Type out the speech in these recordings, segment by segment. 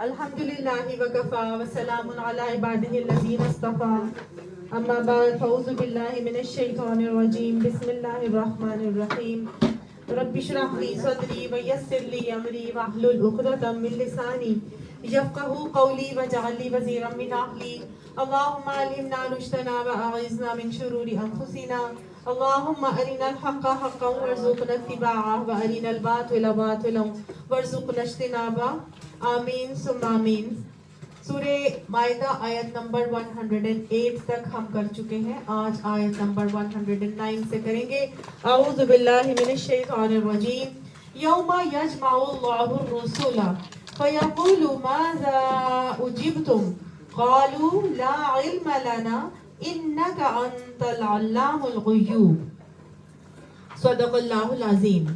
الحمد لله وكفى وسلام على عباده الذين اصطفى اما بعد فاعوذ بالله من الشيطان الرجيم بسم الله الرحمن الرحيم رب اشرح لي صدري ويسر لي امري واحلل عقدة من لساني يفقهوا قولي واجعل لي وزيرا من اهلي اللهم علمنا رشدنا واعذنا من شرور انفسنا اللهم ارنا الحق حقا وارزقنا اتباعه وارنا الباطل باطلا وارزقنا اجتنابه آمین ثم آمین. سورہ مائدہ آیت نمبر 108 تک ہم کر چکے ہیں. آج آیت نمبر 109 سے کریں گے. اعوذ باللہ من الشیطان الرجیم. یوم یجمع اللہ الرسل فیقول ماذا اجبتم قالوا لا علم لنا انک انت العلام الغیوب. صدق اللہ العظیم.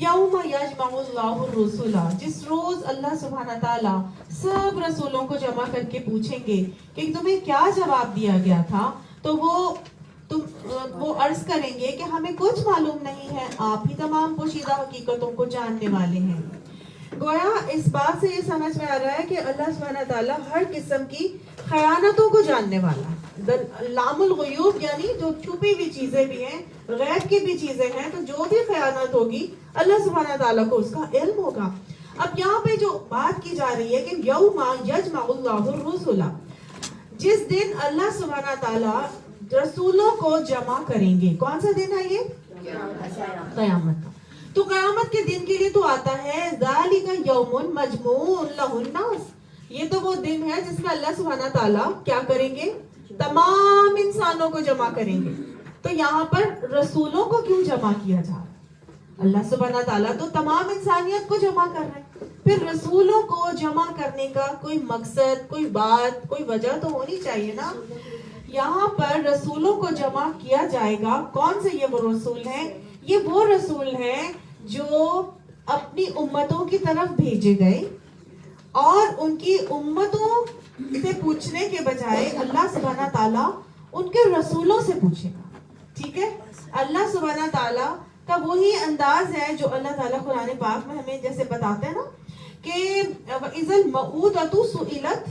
یوم یجمع اللہ الرسل، جس روز اللہ سبحانہ تعالیٰ سب رسولوں کو جمع کر کے پوچھیں گے کہ تمہیں کیا جواب دیا گیا تھا، تو وہ عرض کریں گے کہ ہمیں کچھ معلوم نہیں ہے، آپ ہی تمام پوشیدہ حقیقتوں کو جاننے والے ہیں. گویا اس بات سے یہ سمجھ میں آ رہا ہے کہ اللہ سبحانہ تعالیٰ ہر قسم کی خیانتوں کو جاننے والا ہے. لام الغیوب یعنی جو چھپی ہوئی چیزیں بھی ہیں، غیب کی بھی چیزیں ہیں، تو جو بھی خیانت ہوگی اللہ سبحانہ تعالیٰ کو اس کا علم ہوگا. اب یہاں پہ جو بات کی جا رہی ہے کہ یوم یجمع اللہ الرسل، جس دن اللہ سبحانہ تعالیٰ رسولوں کو جمع کریں گے. کون سا دن ہے یہ؟ قیامت کا. تو قیامت کے دن کے لیے تو آتا ہے ذالک یوم مجموع لہ الناس. یہ تو وہ دن ہے جس میں اللہ سبحانہ تعالیٰ کیا کریں گے؟ تمام انسانوں کو جمع کریں گے. تو یہاں پر رسولوں کو کیوں جمع کیا جا رہا ہے؟ اللہ سبحانہ تعالیٰ تو تمام انسانیت کو جمع کر رہے ہیں، پھر رسولوں کو جمع کرنے کا کوئی مقصد، کوئی بات، کوئی وجہ تو ہونی چاہیے نا. یہاں پر رسولوں کو جمع کیا جائے گا. کون سے یہ وہ رسول ہیں؟ یہ وہ رسول ہیں جو اپنی امتوں کی طرف بھیجے گئے، اور ان کی امتوں سے پوچھنے کے بجائے اللہ سبحانہ تعالیٰ ان کے رسولوں سے پوچھے گا. ٹھیک ہے؟ اللہ سبحانہ تعالیٰ کا وہی انداز ہے جو اللہ تعالیٰ قرآن پاک میں ہمیں جیسے بتاتے ہیں نا کہ وَإِذَا الْمَوْءُودَةُ سُئِلَتْ،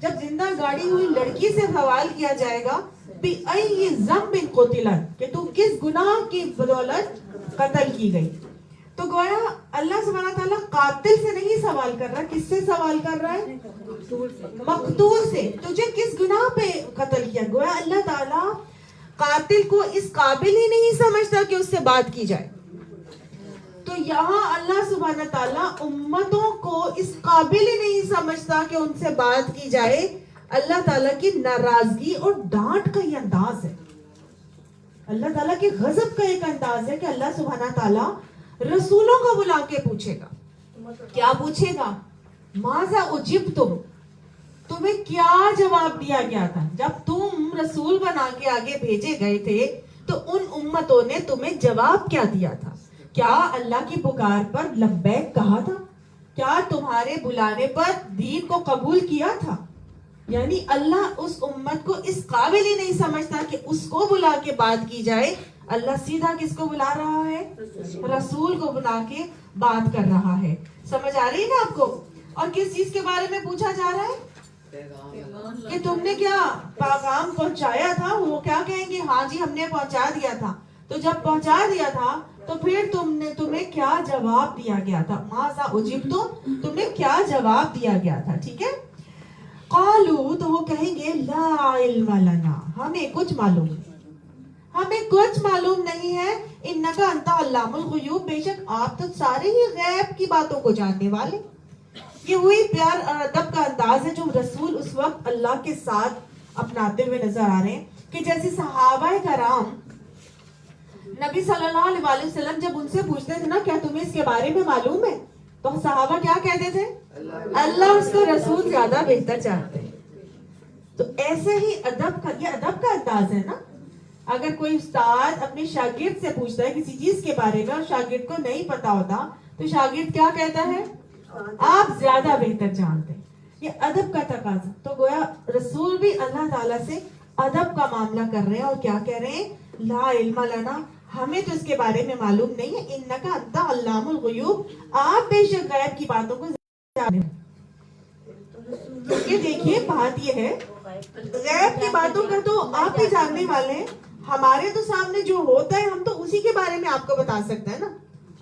جب زندہ گاڑی ہوئی لڑکی سے سوال کیا جائے گا بِأَيِّ ذَنبٍ قُتِلَتْ، کہ تم کس گناہ کی بدولت قتل کی گئی. تو گویا اللہ سبحانہ تعالیٰ قاتل سے نہیں سوال کر رہا. کس سے سوال کر رہا ہے؟ مقتول سے. تجھے کس گناہ پہ قتل کیا؟ گویا اللہ تعالیٰ قاتل کو اس قابل ہی نہیں سمجھتا کہ اس سے بات کی جائے. تو یہاں اللہ سبحانہ تعالیٰ امتوں کو اس قابل ہی نہیں سمجھتا کہ ان سے بات کی جائے. اللہ تعالیٰ کی ناراضگی اور ڈانٹ کا یہ انداز ہے. اللہ تعالیٰ کے غضب کا ایک انداز ہے کہ اللہ سبحانہ تعالیٰ رسولوں کو بلا کے پوچھے گا. کیا پوچھے گا؟ ماذا اجبتم، تمہیں کیا جواب دیا گیا تھا جب تم رسول بنا کے آگے بھیجے گئے تھے؟ تو ان امتوں نے تمہیں جواب کیا دیا تھا؟ کیا اللہ کی پکار پر لبیک کہا تھا؟ کیا تمہارے بلانے پر دین کو قبول کیا تھا؟ یعنی اللہ اس امت کو اس قابل ہی نہیں سمجھتا کہ اس کو بلا کے بات کی جائے. اللہ سیدھا کس کو بلا رہا ہے؟ رسول کو بلا کے بات کر رہا ہے. سمجھ آ رہی ہے نا آپ کو؟ اور کس چیز کے بارے میں پوچھا جا رہا ہے؟ کہ تم نے کیا پیغام پہنچایا تھا. وہ کیا کہیں گے؟ ہاں جی ہم نے پہنچا دیا تھا. تو جب پہنچا دیا تھا تو پھر تمہیں کیا جواب دیا گیا تھا؟ ماذا اجبتم، تمہیں کیا جواب دیا گیا تھا؟ ٹھیک ہے. قالوا، تو وہ کہیں گے لا علم لنا، ہمیں کچھ معلوم نہیں، ہمیں کچھ معلوم نہیں ہے. انک انت علام الغیوب، بے شک آپ تو سارے ہی غیب کی باتوں کو جاننے والے. یہ وہی پیار اور ادب کا انداز ہے جو رسول اس وقت اللہ کے ساتھ اپناتے ہوئے نظر آ رہے ہیں. کہ جیسے صحابہ کرام نبی صلی اللہ علیہ وسلم جب ان سے پوچھتے تھے نا کیا تمہیں اس کے بارے میں معلوم ہے، تو صحابہ کیا کہتے تھے؟ اللہ اس کو رسول زیادہ بہتر جانتے ہیں. تو ایسے ہی ادب کا، یہ ادب کا انداز ہے نا. اگر کوئی استاد اپنے شاگرد سے پوچھتا ہے کسی چیز کے بارے میں اور شاگرد کو نہیں پتا ہوتا تو شاگرد کیا کہتا ہے؟ آپ زیادہ بہتر جانتے ہیں. یہ ادب کا تقاضا. تو گویا رسول بھی اللہ تعالیٰ سے ادب کا معاملہ کر رہے ہیں اور کیا کہہ رہے ہیں؟ لا علم لنا، ہمیں تو اس کے بارے میں معلوم نہیں ہے. انک انت علام الغیوب، آپ بے شک غیب کی باتوں کو جانتے ہیں. کیونکہ دیکھیے بات یہ ہے، غیب کی باتوں کا تو آپ بھی جاننے والے ہیں، ہمارے تو سامنے جو ہوتا ہے ہم تو اسی کے بارے میں آپ کو بتا سکتے ہیں نا.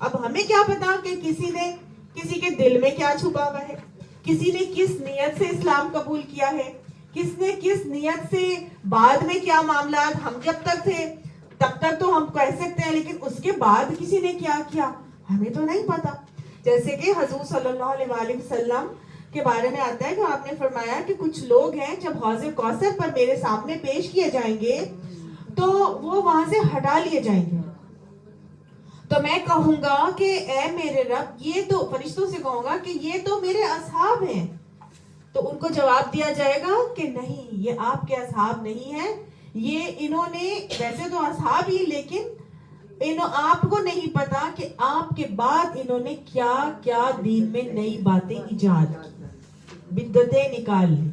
اب ہمیں کیا پتا کہ کسی کے دل میں کیا چھپا ہوا ہے، کسی نے کس نیت سے اسلام قبول کیا ہے، کس نے کس نیت سے بعد میں کیا معاملات. ہم جب تک تھے تب تک تو ہم کہہ سکتے ہیں، لیکن اس کے بعد کسی نے کیا کیا ہمیں تو نہیں پتا. جیسے کہ حضور صلی اللہ علیہ وآلہ وسلم کے بارے میں آتا ہے کہ آپ نے فرمایا کہ کچھ لوگ ہیں جب حوض کوثر پر میرے سامنے پیش کیے جائیں گے تو وہ وہاں سے ہٹا لیے جائیں گے. تو میں کہوں گا کہ اے میرے رب، یہ تو فرشتوں سے کہوں گا کہ یہ تو میرے اصحاب ہیں. تو ان کو جواب دیا جائے گا کہ نہیں، یہ آپ کے اصحاب نہیں ہیں، یہ انہوں نے ویسے تو اصحاب ہی، لیکن آپ کو نہیں پتا کہ آپ کے بعد انہوں نے کیا کیا دین میں نئی باتیں ایجاد کی، بدعتیں نکال لی.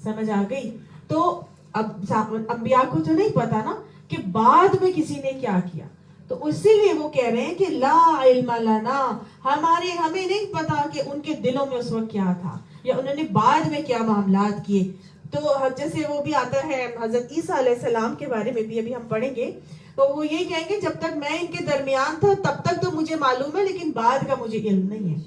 سمجھ آ گئی؟ تو اب انبیاء کو تو نہیں پتا نا کہ بعد میں کسی نے کیا کیا. تو اسی لیے وہ کہہ رہے ہیں کہ لا علم لنا، ہمیں نہیں پتا کہ ان کے دلوں میں اس وقت کیا تھا یا انہوں نے بعد میں کیا معاملات کیے. تو جیسے وہ بھی آتا ہے حضرت عیسیٰ علیہ السلام کے بارے میں بھی ابھی ہم پڑھیں گے، تو وہ یہ کہیں گے جب تک میں ان کے درمیان تھا تب تک تو مجھے معلوم ہے، لیکن بعد کا مجھے علم نہیں ہے.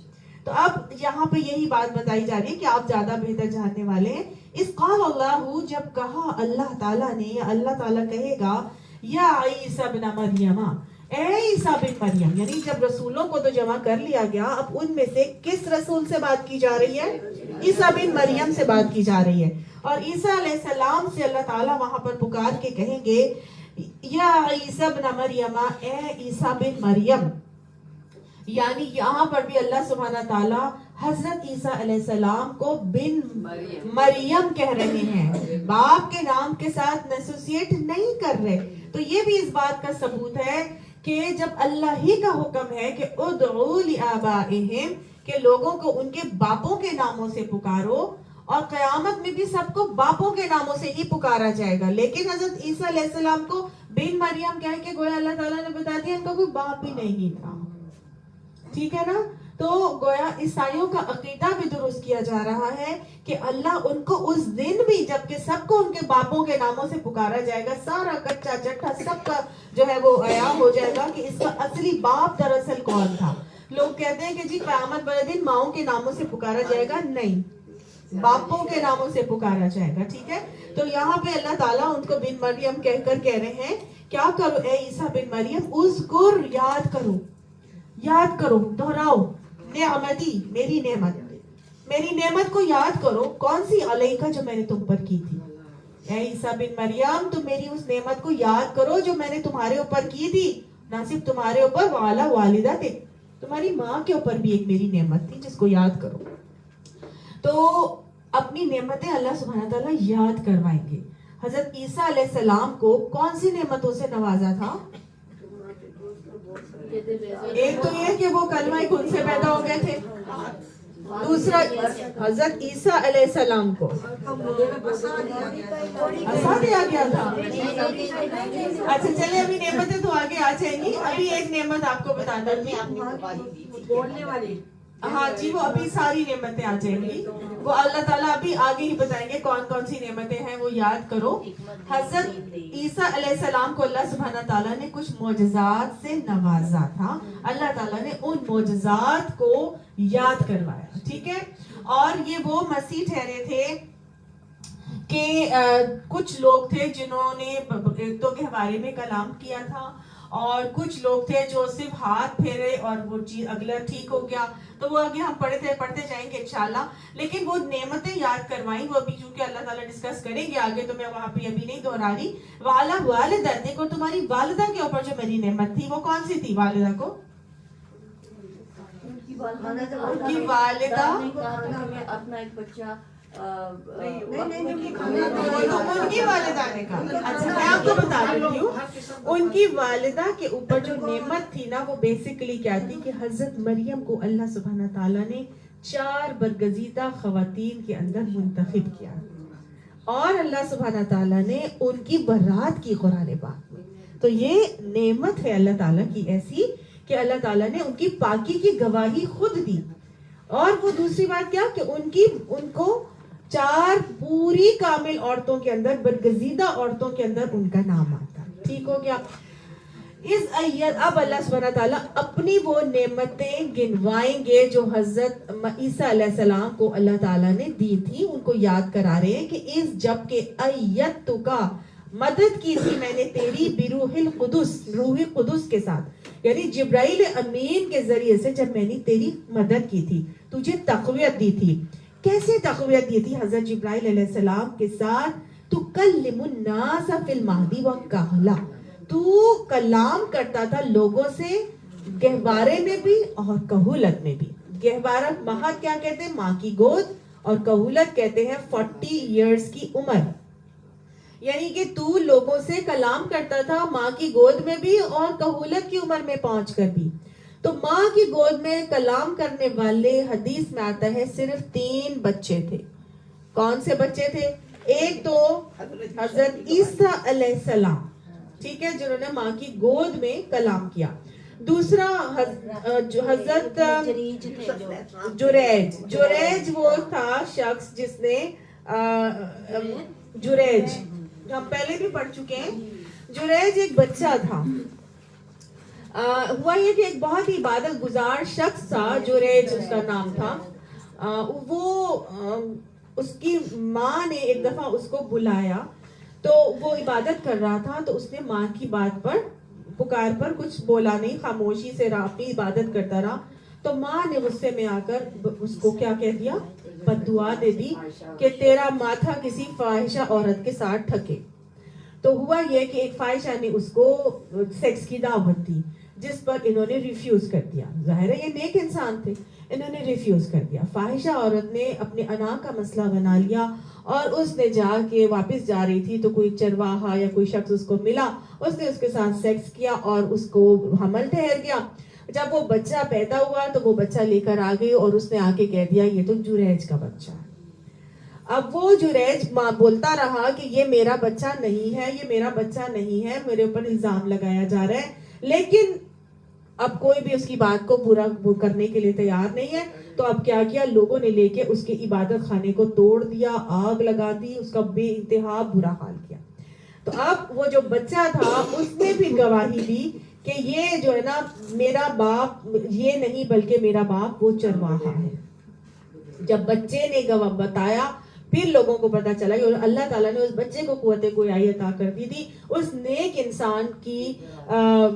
تو اب یہاں پہ یہی بات بتائی جا رہی ہے کہ آپ زیادہ بہتر جاننے والے ہیں. اس قال اللہ، جب کہا اللہ تعالیٰ نے، اللہ تعالیٰ کہے گا یا عیسیٰ ابن مریم، اے عیسیٰ بن مریم، یعنی جب رسولوں کو تو جمع کر لیا گیا، اب ان میں سے کس رسول سے بات کی جا رہی ہے؟ عیسیٰ بن مریم سے بات کی جا رہی ہے. اور عیسیٰ علیہ السلام سے اللہ تعالیٰ وہاں پر پکار کے کہیں گے یا عیسیٰ ابن مریم، اے عیسیٰ بن مریم. یعنی یہاں پر بھی اللہ سبحانہ تعالیٰ حضرت عیسیٰ علیہ السلام کو بن مریم کہہ رہے ہیں، باپ کے نام کے ساتھ ایسوسیٹ نہیں کر رہے. تو یہ بھی اس بات کا ثبوت ہے کہ جب اللہ ہی کا حکم ہے کہ ادعوا لآبائہم، کہ لوگوں کو ان کے باپوں کے ناموں سے پکارو، اور قیامت میں بھی سب کو باپوں کے ناموں سے ہی پکارا جائے گا. لیکن حضرت عیسیٰ علیہ السلام کو بن مریم کہہ کے گویا اللہ تعالیٰ نے بتا دیا ان کا کوئی باپ بھی نہیں تھا. ٹھیک ہے نا؟ تو گویا عیسائیوں کا عقیدہ بھی درست کیا جا رہا ہے کہ اللہ ان کو اس دن بھی، جبکہ سب کو ان کے باپوں کے ناموں سے پکارا جائے گا، سارا کچا چٹھا سب کا جو ہے وہ عیاں ہو جائے گا کہ اس کا اصلی باپ دراصل کون تھا. لوگ کہتے ہیں کہ جی قیامت والے دن ماؤں کے ناموں سے پکارا جائے گا، نہیں، باپوں کے ناموں سے پکارا جائے گا. ٹھیک ہے؟ تو یہاں پہ اللہ تعالیٰ ان کو بن مریم کہہ کر کہہ رہے ہیں کیا کرو اے عیسیٰ بن مریم، اذکر، یاد کرو، دہراؤ، نعمتی، میری نعمت کو یاد کرو. کون سی؟ علیکہ، جو میں نے تم پر کی تھی. اے عیسیٰ بن مریم، تم میری اس نعمت کو یاد کرو جو میں نے تمہارے اوپر کی تھی. نہ صرف تمہارے اوپر، وعلی والدتک، تمہاری ماں کے اوپر بھی ایک میری نعمت تھی جس کو یاد کرو. تو اپنی نعمتیں اللہ سبحانہ تعالیٰ یاد کروائیں گے. حضرت عیسیٰ علیہ السلام کو کون سی نعمتوں سے نوازا تھا؟ ایک تو یہ کہ وہ کلمہ کن سے پیدا ہو گئے تھے. دوسرا، حضرت عیسیٰ علیہ السلام کو عصا دیا گیا تھا. اچھا چلے، ابھی نعمتیں تو آگے آ جائیں گی. ابھی ایک نعمت آپ کو بتا دیں. ہاں جی، وہ ابھی ساری نعمتیں آ جائیں گی، وہ اللہ تعالیٰ ابھی آگے ہی بتائیں گے کون کون سی نعمتیں ہیں، وہ یاد کرو. حضرت عیسیٰ علیہ السلام کو اللہ سبحانہ تعالیٰ نے کچھ معجزات سے نوازا تھا. اللہ تعالیٰ نے ان معجزات کو یاد کروایا. ٹھیک ہے؟ اور یہ وہ مسیح ٹھہرے تھے کہ کچھ لوگ تھے جنہوں نے ایک تو گہوارے میں کلام کیا تھا، اور کچھ لوگ تھے جو صرف ہاتھ پھیرے اور وہ چیز اگلا ٹھیک ہو گیا. تو وہ آگے ہم پڑھتے جائیں گے انشاءاللہ. لیکن وہ نعمتیں یاد کروائیں، وہ ابھی چونکہ اللہ تعالیٰ ڈسکس کریں گے آگے، تو میں وہاں پہ ابھی نہیں دہرا رہی. والا والدتک، اور تمہاری والدہ کے اوپر جو میری نعمت تھی وہ کون سی تھی؟ والدہ کو، ان کی والدہ، اپنا ایک بچہ ان کی والدہ نے کہا. اچھا میں آپ کو بتا دیتی ہوں، ان کی والدہ کے اوپر جو نعمت تھی نا، وہ بیسیکلی کیا تھی کہ حضرت مریم کو اللہ سبحانہ تعالیٰ نے 4 برگزیدہ خواتین کے اندر منتخب کیا، اور اللہ سبحانہ تعالیٰ نے ان کی برات کی قرآن پاک میں. تو یہ نعمت ہے اللہ تعالیٰ کی ایسی کہ اللہ تعالیٰ نے ان کی پاکی کی گواہی خود دی. اور وہ دوسری بات کیا کہ ان کو 4 پوری کامل عورتوں کے اندر، برگزیدہ عورتوں کے اندر ان کا نام آتا ہے. ٹھیک ہو گیا. اس آیت اب اللہ سبحانہ تعالیٰ اپنی وہ نعمتیں گنوائیں گے جو حضرت عیسیٰ علیہ السلام کو اللہ تعالیٰ نے دی تھی. ان کو یاد کرا رہے ہیں کہ اس جب کہ ایت کا مدد کی تھی میں نے تیری بروح القدس، روح قدس کے ساتھ، یعنی جبرائیل امین کے ذریعے سے جب میں نے تیری مدد کی تھی، تجھے تقویت دی تھی. کیسے تقویت دی تھی حضرت جبرائیل علیہ السلام کے ساتھ؟ تو کلم الناس فی المہدی وکہلا، تو کلام کرتا تھا لوگوں سے گہوارے میں بھی اور کہولت میں بھی. گہوارہ مہد کیا کہتے ہیں؟ ماں کی گود، اور کہولت کہتے ہیں 40 ایئرز کی عمر. یعنی کہ تو لوگوں سے کلام کرتا تھا ماں کی گود میں بھی اور کہولت کی عمر میں پہنچ کر بھی. تو ماں کی گود میں کلام کرنے والے حدیث میں آتا ہے صرف 3 بچے تھے. کون سے بچے تھے؟ ایک تو حضرت عیسیٰ علیہ السلام، ٹھیک ہے، جنہوں نے ماں کی گود میں کلام کیا. دوسرا حضرت جریج وہ تھا شخص جس نے جریج ہم پہلے بھی پڑھ چکے ہیں. جریج ایک بچہ تھا. ہوا یہ کہ ایک بہت ہی عبادت گزار شخص تھا، جریج اس کا نام تھا. وہ اس کی ماں نے ایک دفعہ اس کو بلایا تو وہ عبادت کر رہا تھا، تو اس نے ماں کی بات پر، پکار پر کچھ بولا نہیں، خاموشی سے اپنی عبادت کرتا رہا. تو ماں نے غصے میں آ کر اس کو کیا کہہ دیا؟ بد دعا دے دی کہ تیرا ماتھا کسی فاحشہ عورت کے ساتھ ٹھکے. تو ہوا یہ کہ ایک فاحشہ نے اس کو سیکس کی دعوت دی، جس پر انہوں نے ریفیوز کر دیا. ظاہر ہے یہ نیک انسان تھے، انہوں نے ریفیوز کر دیا. فاحشہ عورت نے اپنے انا کا مسئلہ بنا لیا اور اس نے جا کے واپس جا رہی تھی تو کوئی چرواہا یا کوئی شخص اس کو ملا، اس نے اس کے ساتھ سیکس کیا اور اس کو حمل ٹھہر گیا. جب وہ بچہ پیدا ہوا تو وہ بچہ لے کر آ گئی اور اس نے آ کے کہہ دیا یہ تو جریج کا بچہ ہے. اب وہ جریج ماں بولتا رہا کہ یہ میرا بچہ نہیں ہے، یہ میرا بچہ نہیں ہے، میرے اوپر الزام لگایا جا رہا ہے. لیکن اب کوئی بھی اس کی بات کو برا کرنے کے لیے تیار نہیں ہے. تو اب کیا کیا لوگوں نے لے کے اس کے عبادت خانے کو توڑ دیا، آگ لگا دی، اس کا بے انتہا برا حال کیا. تو اب وہ جو بچہ تھا اس نے بھی گواہی دی کہ یہ جو ہے نا میرا باپ یہ نہیں بلکہ میرا باپ وہ چرواہا ہے. جب بچے نے گواہ بتایا پھر لوگوں کو پتا چلا کہ اللہ تعالیٰ نے اس بچے کو قوت گویائی عطا کر دی تھی اس نیک انسان کی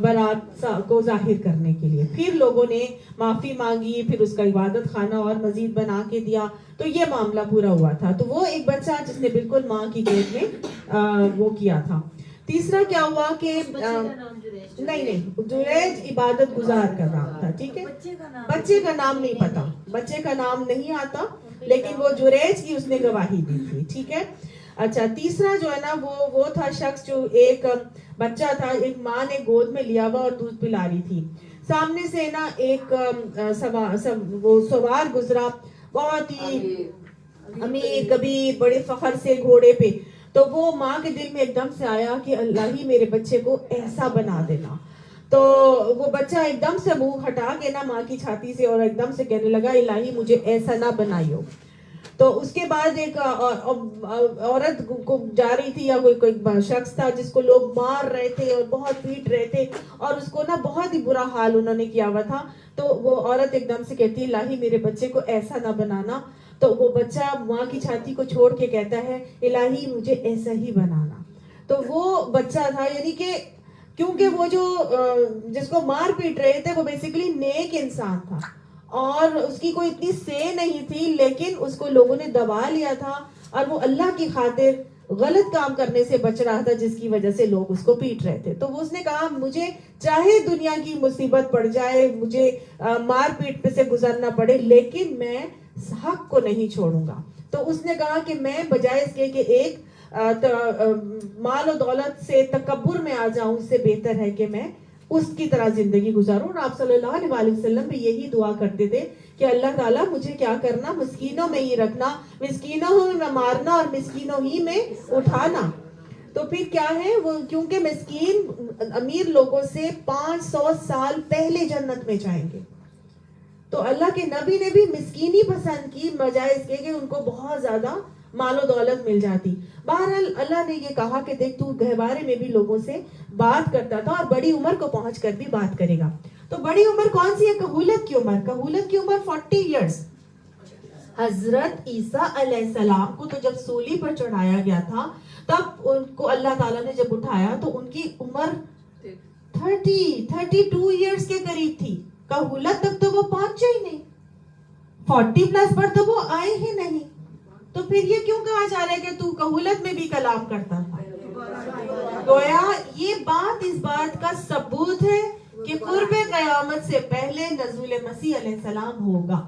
برات کو ظاہر کرنے کے لیے. پھر لوگوں نے معافی مانگی، پھر اس کا عبادت خانہ اور مزید بنا کے دیا. تو یہ معاملہ پورا ہوا تھا. تو وہ ایک بچہ جس نے بالکل ماں کی گود میں وہ کیا تھا. تیسرا کیا ہوا کہ نہیں جریج عبادت گزار کا نام تھا. ٹھیک ہے، بچے کا نام نہیں پتا، بچے کا نام نہیں آتا، لیکن وہ جریج کی اس نے گواہی دی تھی. ٹھیک ہے. اچھا، تیسرا جو ہے نا وہ تھا شخص جو ایک بچہ تھا، ایک ماں نے گود میں لیا ہوا اور دودھ پلا رہی تھی. سامنے سے نا ایک وہ سوار گزرا، بہت ہی امیر کبیر بڑے فخر سے گھوڑے پہ. تو وہ ماں کے دل میں ایک دم سے آیا کہ اللہ ہی میرے بچے کو ایسا بنا دینا. تو وہ بچہ ایک دم سے منہ ہٹا کے نا ماں کی چھاتی سے اور ایک دم سے کہنے لگا الہی مجھے ایسا نہ بنائیو. تو اس کے بعد ایک عورت کو جا رہی تھی یا کوئی شخص تھا جس کو لوگ مار رہے تھے اور بہت پیٹ رہے تھے اور اس کو نا بہت ہی برا حال انہوں نے کیا ہوا تھا. تو وہ عورت ایک دم سے کہتی الہی میرے بچے کو ایسا نہ بنانا. تو وہ بچہ ماں کی چھاتی کو چھوڑ کے کہتا ہے الہی مجھے ایسا ہی بنانا. تو وہ بچہ تھا، یعنی کہ کیونکہ وہ جو جس کو مار پیٹ رہے تھے وہ بیسیکلی نیک انسان تھا اور اس کی کوئی اتنی سے نہیں تھی، لیکن اس کو لوگوں نے دبا لیا تھا اور وہ اللہ کی خاطر غلط کام کرنے سے بچ رہا تھا جس کی وجہ سے لوگ اس کو پیٹ رہے تھے. تو وہ اس نے کہا مجھے چاہے دنیا کی مصیبت پڑ جائے، مجھے مار پیٹ پہ سے گزرنا پڑے، لیکن میں حق کو نہیں چھوڑوں گا. تو اس نے کہا کہ میں بجائے اس کے کہ ایک مال و دولت سے تکبر میں آ جاؤں، اس سے بہتر ہے کہ میں اس کی طرح زندگی گزاروں. اور آپ صلی اللہ علیہ وسلم بھی یہی دعا کرتے تھے کہ اللہ تعالیٰ مجھے کیا کرنا، مسکینوں میں ہی رکھنا، مسکینوں میں مارنا اور مسکینوں ہی میں اٹھانا. تو پھر کیا ہے وہ، کیونکہ مسکین امیر لوگوں سے 500 سال پہلے جنت میں جائیں گے. تو اللہ کے نبی نے بھی مسکینی پسند کی بجائے اس کے کہ ان کو بہت زیادہ مال و دولت مل جاتی. بہرحال اللہ نے یہ کہا کہ دیکھ تو گہوارے میں بھی لوگوں سے بات کرتا تھا اور بڑی عمر کو پہنچ کر بھی بات کرے گا. تو بڑی عمر کون سی ہے؟ کہولت کی عمر. کہولت کی عمر 40 ایئرس. حضرت عیسیٰ علیہ السلام کو تو جب سولی پر چڑھایا گیا تھا تب ان کو اللہ تعالیٰ نے جب اٹھایا تو ان کی عمر 32 ایئرس کے قریب تھی. کہولت تک تو وہ پہنچے ہی نہیں, 40 پلس پر تو وہ آئے ہی نہیں. تو پھر یہ کیوں کہا جا رہا ہے کہ تو کہولت میں بھی کلام کرتا تھا؟ گویا یہ بات اس بات کا ثبوت ہے کہ قرب قیامت سے پہلے نزول مسیح علیہ السلام ہوگا.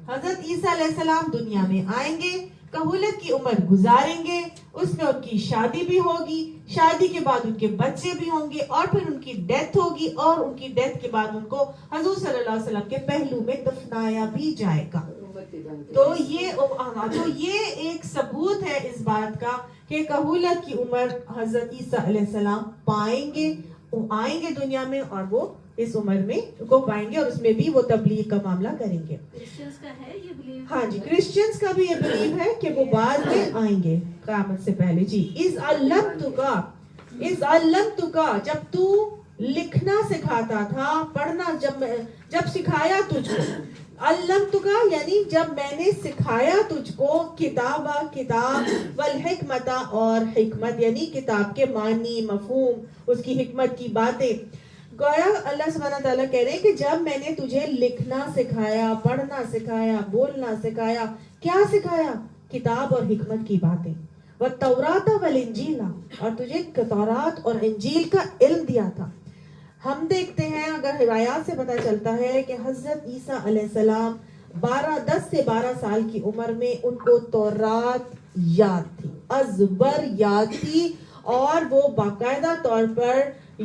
حضرت عیسیٰ علیہ السلام دنیا میں آئیں گے, کہولت کی عمر گزاریں گے, اس میں ان کی شادی بھی ہوگی, شادی کے بعد ان کے بچے بھی ہوں گے, اور پھر ان کی ڈیتھ ہوگی, اور ان کی ڈیتھ کے بعد ان کو حضور صلی اللہ علیہ وسلم کے پہلو میں دفنایا بھی جائے گا. تو یہ ایک ثبوت ہے اس بات کا کہ کہولت کی عمر حضرت عیسیٰ علیہ السلام پائیں گے, آئیں گے دنیا میں, اور وہ اس عمر میں کو پائیں گے, اور اس میں بھی وہ تبلیغ کا معاملہ کریں گے. کرسچنز کا ہے یہ بلیو؟ ہاں جی, کرسچنز کا بھی یہ بلیو ہے کہ وہ بعد میں آئیں گے قیامت سے پہلے. جی, اِذْ عَلَّمْتُكَ جب تو لکھنا سکھاتا تھا, پڑھنا جب سکھایا تجھ کو. علمتک یعنی جب میں نے سکھایا تجھ کو, کتاب والحکمت اور حکمت یعنی کتاب کے معنی, مفہوم, اس کی حکمت کی باتیں. گویا اللہ سبحانہ تعالیٰ کہہ رہے ہیں کہ جب میں نے تجھے لکھنا سکھایا, پڑھنا سکھایا, بولنا سکھایا, کیا سکھایا؟ کتاب اور حکمت کی باتیں. والتوراۃ والانجیل, اور تجھے تورات اور انجیل کا علم دیا تھا. ہم دیکھتے ہیں, اگر روایات سے پتہ چلتا ہے کہ حضرت عیسیٰ علیہ السلام 10 سے 12 سال کی عمر میں ان کو تورات یاد تھی, ازبر یاد تھی, اور وہ باقاعدہ طور پر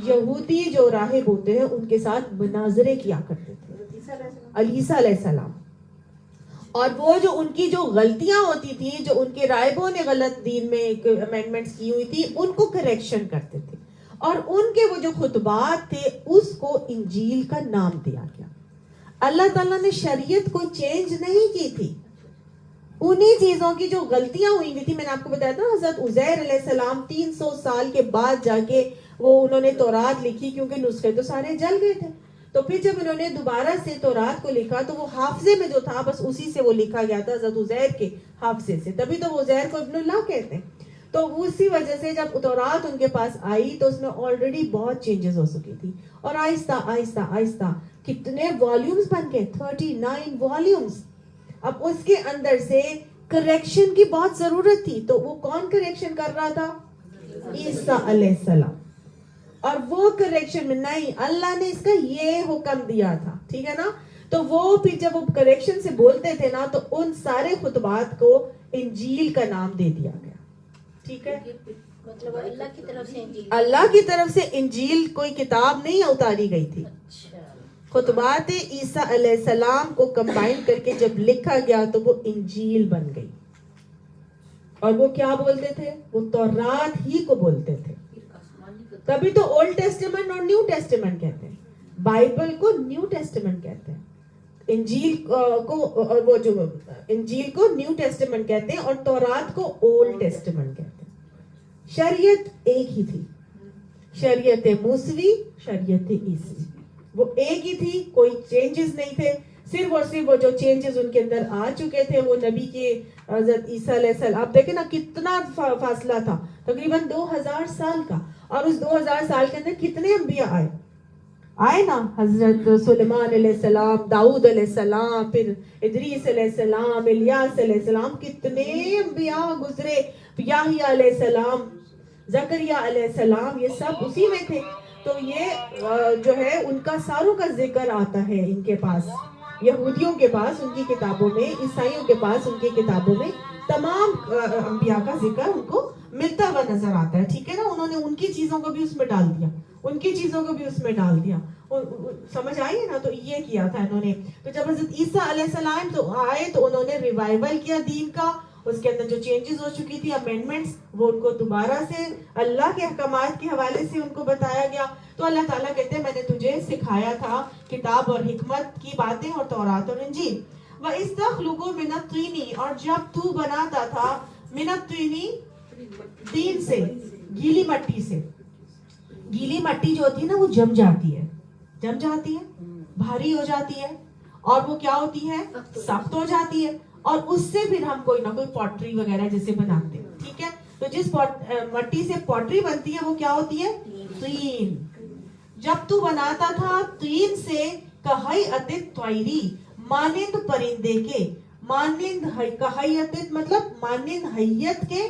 یہودی جو راہب ہوتے ہیں ان کے ساتھ مناظرے کیا کرتے تھے. عیسیٰ علیہ السلام, اور وہ جو ان کی جو غلطیاں ہوتی تھیں, جو ان کے راہبوں نے غلط دین میں امینڈمنٹس کی ہوئی تھی, ان کو کریکشن کرتے تھے, اور ان کے وہ جو خطبات تھے اس کو انجیل کا نام دیا گیا. اللہ تعالیٰ نے شریعت کو چینج نہیں کی تھی, انہی چیزوں کی جو غلطیاں ہوئی تھی. میں نے آپ کو بتایا تھا حضرت عزیر علیہ السلام 300 سال کے بعد جا کے انہوں نے تورات لکھی, کیونکہ نسخے تو سارے جل گئے تھے. تو پھر جب انہوں نے دوبارہ سے تورات کو لکھا تو وہ حافظے میں جو تھا بس اسی سے وہ لکھا گیا تھا, حضرت عزیر کے حافظے سے, تبھی تو وہ عزیر کو ابن اللہ کہتے ہیں. تو اسی وجہ سے جب تورات ان کے پاس آئی تو اس میں آلریڈی بہت چینجز ہو چکی تھی, اور آہستہ آہستہ آہستہ کتنے والیومز بن گئے, 39 والیومز. اب اس کے اندر سے کریکشن کی بہت ضرورت تھی, تو وہ کون کریکشن کر رہا تھا؟ عیسیٰ علیہ السلام. اور وہ کریکشن میں نہیں, اللہ نے اس کا یہ حکم دیا تھا, ٹھیک ہے نا. تو وہ پھر جب وہ کریکشن سے بولتے تھے نا, تو ان سارے خطبات کو انجیل کا نام دے دیا گیا. ٹھیک ہے, مطلب اللہ کی طرف سے انجیل, اللہ کی طرف سے انجیل کوئی کتاب نہیں اتاری گئی تھی. خطبات عیسیٰ علیہ السلام کو کمبائن کر کے جب لکھا گیا تو وہ انجیل بن گئی. اور وہ کیا بولتے تھے؟ وہ تورات ہی کو بولتے تھے. تبھی تو اولڈ ٹیسٹیمنٹ اور نیو ٹیسٹیمنٹ کہتے ہیں, بائبل کو نیو ٹیسٹیمنٹ کہتے ہیں, انجیل کو نیو ٹیسٹیمنٹ کہتے ہیں, اور تورات کو اولڈ ٹیسٹیمنٹ کہتے ہیں. شریعت ایک ہی تھی, شریعت موسوی, شریعت عیسوی, وہ ایک ہی تھی, کوئی چینجز نہیں تھے. صرف اور صرف وہ جو چینجز ان کے اندر آ چکے تھے وہ نبی کے حضرت عیسیٰ علیہ السلام. آپ دیکھیں نا کتنا فاصلہ تھا, تقریباً 2000 سال کا, اور اس 2000 سال کے اندر کتنے انبیاء آئے نا, حضرت سلیمان علیہ السلام, داؤد علیہ السلام, پھر ادریس علیہ السلام, الیاس علیہ السلام, کتنے انبیاء گزرے, یحییٰ علیہ السلام, زکریا علیہ السلام, یہ سب اسی میں تھے. تو یہ جو ہے ان کا ساروں کا ذکر آتا ہے ان کے پاس, یہودیوں کے پاس ان کی کتابوں میں, عیسائیوں کے پاس ان کی کتابوں میں, تمام انبیاء کا ذکر ان کو ملتا ہوا نظر آتا ہے. ٹھیک ہے نا, انہوں نے ان کی چیزوں کو بھی اس میں ڈال دیا, ان کی چیزوں کو بھی اس میں ڈال دیا. سمجھ آئی ہے نا, تو یہ کیا تھا انہوں نے. تو جب حضرت عیسیٰ علیہ السلام تو آئے تو انہوں نے ریوائول کیا دین کا, اس کے اندر جو چینجز ہو چکی تھی, امینڈمنٹس, وہ ان کو دوبارہ سے اللہ کے احکامات کے حوالے سے ان کو بتایا گیا. تو اللہ تعالیٰ کہتے ہیں میں نے تجھے سکھایا تھا کتاب اور حکمت کی باتیں اور تورات اور انجیل. وَإِسْتَخْلُقُ مِنَ الطِّينِ اور جب تو بناتا تھا من الطِّينِ طین سے گیلی مٹی سے. گیلی مٹی جو ہوتی ہے نا وہ جم جاتی ہے بھاری ہو جاتی ہے اور وہ کیا ہوتی ہے سخت ہو جاتی ہے اور اس سے پھر ہم کوئی نہ کوئی پوٹری وغیرہ جیسے بناتے ہیں. ٹھیک ہے, تو جس مٹی سے پوٹری بنتی ہے وہ کیا ہوتی ہے طین. جب تو بناتا تھا طین سے کہیئت الطیری مانند پرندے کے, مانند کہیئت مطلب مانند حیت کے,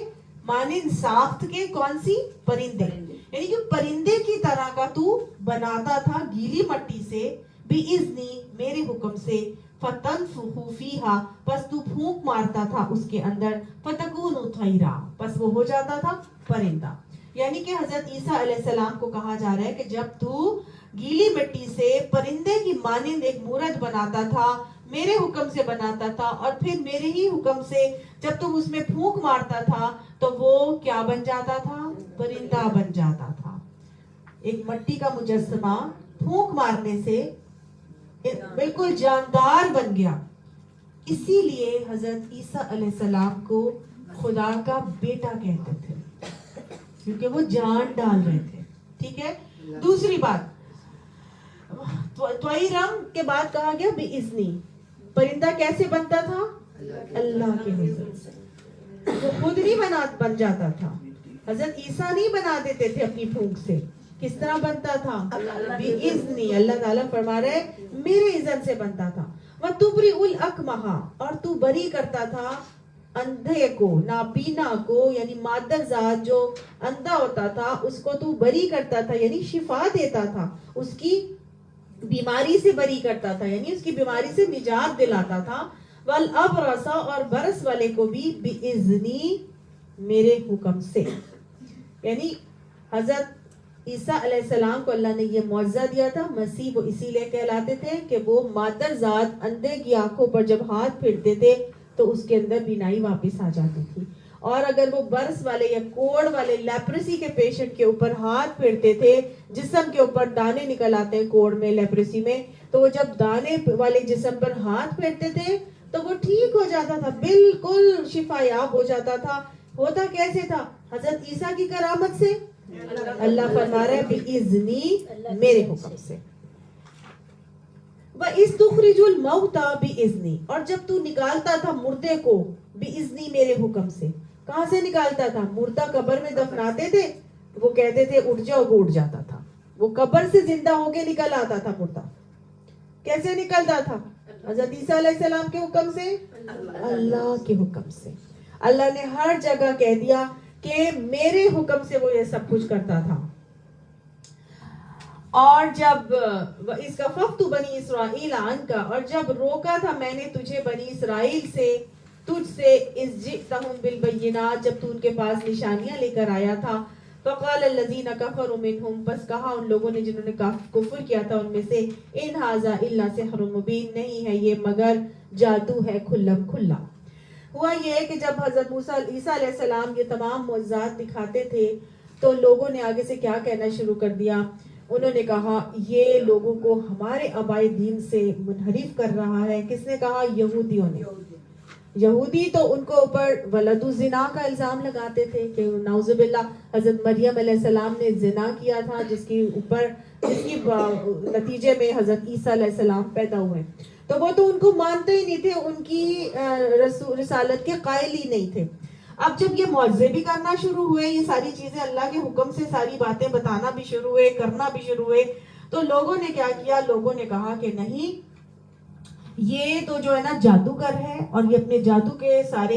مانند ساخت کے, کون سی پرندے, یعنی کہ پرندے کی طرح کا تو بناتا تھا گیلی مٹی سے بِإِذْنِی میرے حکم سے, فَتَنْفُخُ فِیہَا پس تو پھونک مارتا تھا اس کے اندر, فَتَکُونُ طَیْرًا پس وہ ہو جاتا تھا پرندہ. یعنی کہ حضرت عیسیٰ علیہ السلام کو کہا جا رہا ہے کہ جب تو گیلی مٹی سے پرندے کی مانند ایک مورت بناتا تھا, میرے حکم سے بناتا تھا, اور پھر میرے ہی حکم سے جب تم اس میں پھونک مارتا تھا تو وہ کیا بن جاتا تھا, پرندہ بن جاتا تھا. ایک مٹی کا مجسمہ پھونک مارنے سے بالکل جاندار بن گیا. اسی لیے حضرت عیسیٰ علیہ السلام کو خدا کا بیٹا کہتے تھے کیونکہ وہ جان ڈال رہے تھے. ٹھیک ہے. دوسری بات, طیرم کے بعد کہا گیا بِإِذْنِی, پرندہ کیسے بنتا تھا اللہ کے حکم سے, وہ خود نہیں بن جاتا تھا. حضرت عیسیٰ نہیں بنا دیتے تھے اپنی پھونک سے. کس طرح بنتا تھا بِإِذْنِی, اللہ تعالیٰ فرما رہے میرے اذن سے بنتا تھا. وَتُبْرِئُ الْأَكْمَحَ اور تو بری کرتا تھا اندھے کو, نابینا کو, یعنی مادر ذات جو اندھا ہوتا تھا اس کو تو بری کرتا تھا, یعنی شفا دیتا تھا, اس کی بیماری سے بری کرتا تھا, یعنی اس کی بیماری سے نجات دلاتا تھا. وَالْأَبْرَصَ اور برس والے کو بھی بِإِذْنِی میرے حکم سے. یعنی حضرت عیسیٰ علیہ السلام کو اللہ نے یہ معجزہ دیا تھا. مسیح وہ اسی لیے کہلاتے تھے کہ وہ مادر ذات اندھے کی آنکھوں پر جب ہاتھ پھیرتے تھے تو اس کے اندر بینائی واپس آ جاتی تھی, اور اگر وہ برس والے یا کوڑ والے لیپریسی کے پیشنٹ کے اوپر ہاتھ پھیرتے تھے, جسم کے اوپر دانے نکل آتے ہیں کوڑ میں, لیپریسی میں, تو وہ جب دانے والے جسم پر ہاتھ پھیرتے تھے تو وہ ٹھیک ہو جاتا تھا, بالکل شفا یاب ہو جاتا تھا. ہوتا کیسے تھا حضرت عیسیٰ کی کرامت سے, اللہ فرما رہا ہے بِإِذْنِی میرے حکم سے. وَإِذْ تُخْرِجُ الْمَوْتَى بِإِذْنِی اور جب تو نکالتا تھا مردے کو بِإِذْنِی میرے حکم سے. کہاں سے نکالتا تھا؟ مردہ قبر میں دفناتے تھے, وہ کہتے تھے اٹھ جاؤ, وہ اٹھ جاتا تھا. وہ قبر سے زندہ ہو کے نکل آتا تھا مردہ. کیسے نکلتا تھا؟ حضرت عیسیٰ علیہ السلام کے حکم سے, اللہ کے حکم سے. اللہ نے ہر جگہ کہہ دیا کہ میرے حکم سے وہ یہ سب کچھ کرتا تھا. اور جب اس کا فقط بنی اسرائیل عنکا اور جب روکا تھا میں نے تجھے بنی اسرائیل سے, تجھ سے, اذ جئتہم بالبینات جب تو ان کے پاس نشانیاں لے کر آیا تھا. فقال الذین کفروا منہم بس کہا ان لوگوں نے جنہوں نے کفر کیا تھا ان میں سے, ان ھذا الا سحر مبین نہیں ہے یہ مگر جادو ہے کھلم کھلا. ہوا یہ ہے کہ جب حضرت عیسیٰ علیہ السلام یہ تمام معجزات دکھاتے تھے تو لوگوں نے آگے سے کیا کہنا شروع کر دیا. انہوں نے کہا یہ لوگوں کو ہمارے آبائی دین سے منحرف کر رہا ہے. کس نے کہا؟ یہودیوں نے. یہودی تو ان کو اوپر ولد الزنا کا الزام لگاتے تھے کہ نعوذ باللہ حضرت مریم علیہ السلام نے زنا کیا تھا, جس کی نتیجے میں حضرت عیسیٰ علیہ السلام پیدا ہوئے. تو وہ تو ان کو مانتے ہی نہیں تھے, ان کی رسالت کے قائل ہی نہیں تھے. اب جب یہ معجزے بھی کرنا شروع ہوئے, یہ ساری چیزیں اللہ کے حکم سے ساری باتیں بتانا بھی شروع ہوئے, کرنا بھی شروع ہوئے, تو لوگوں نے کیا کیا, لوگوں نے کہا کہ نہیں یہ تو جو ہے نا جادوگر ہے اور یہ اپنے جادو کے سارے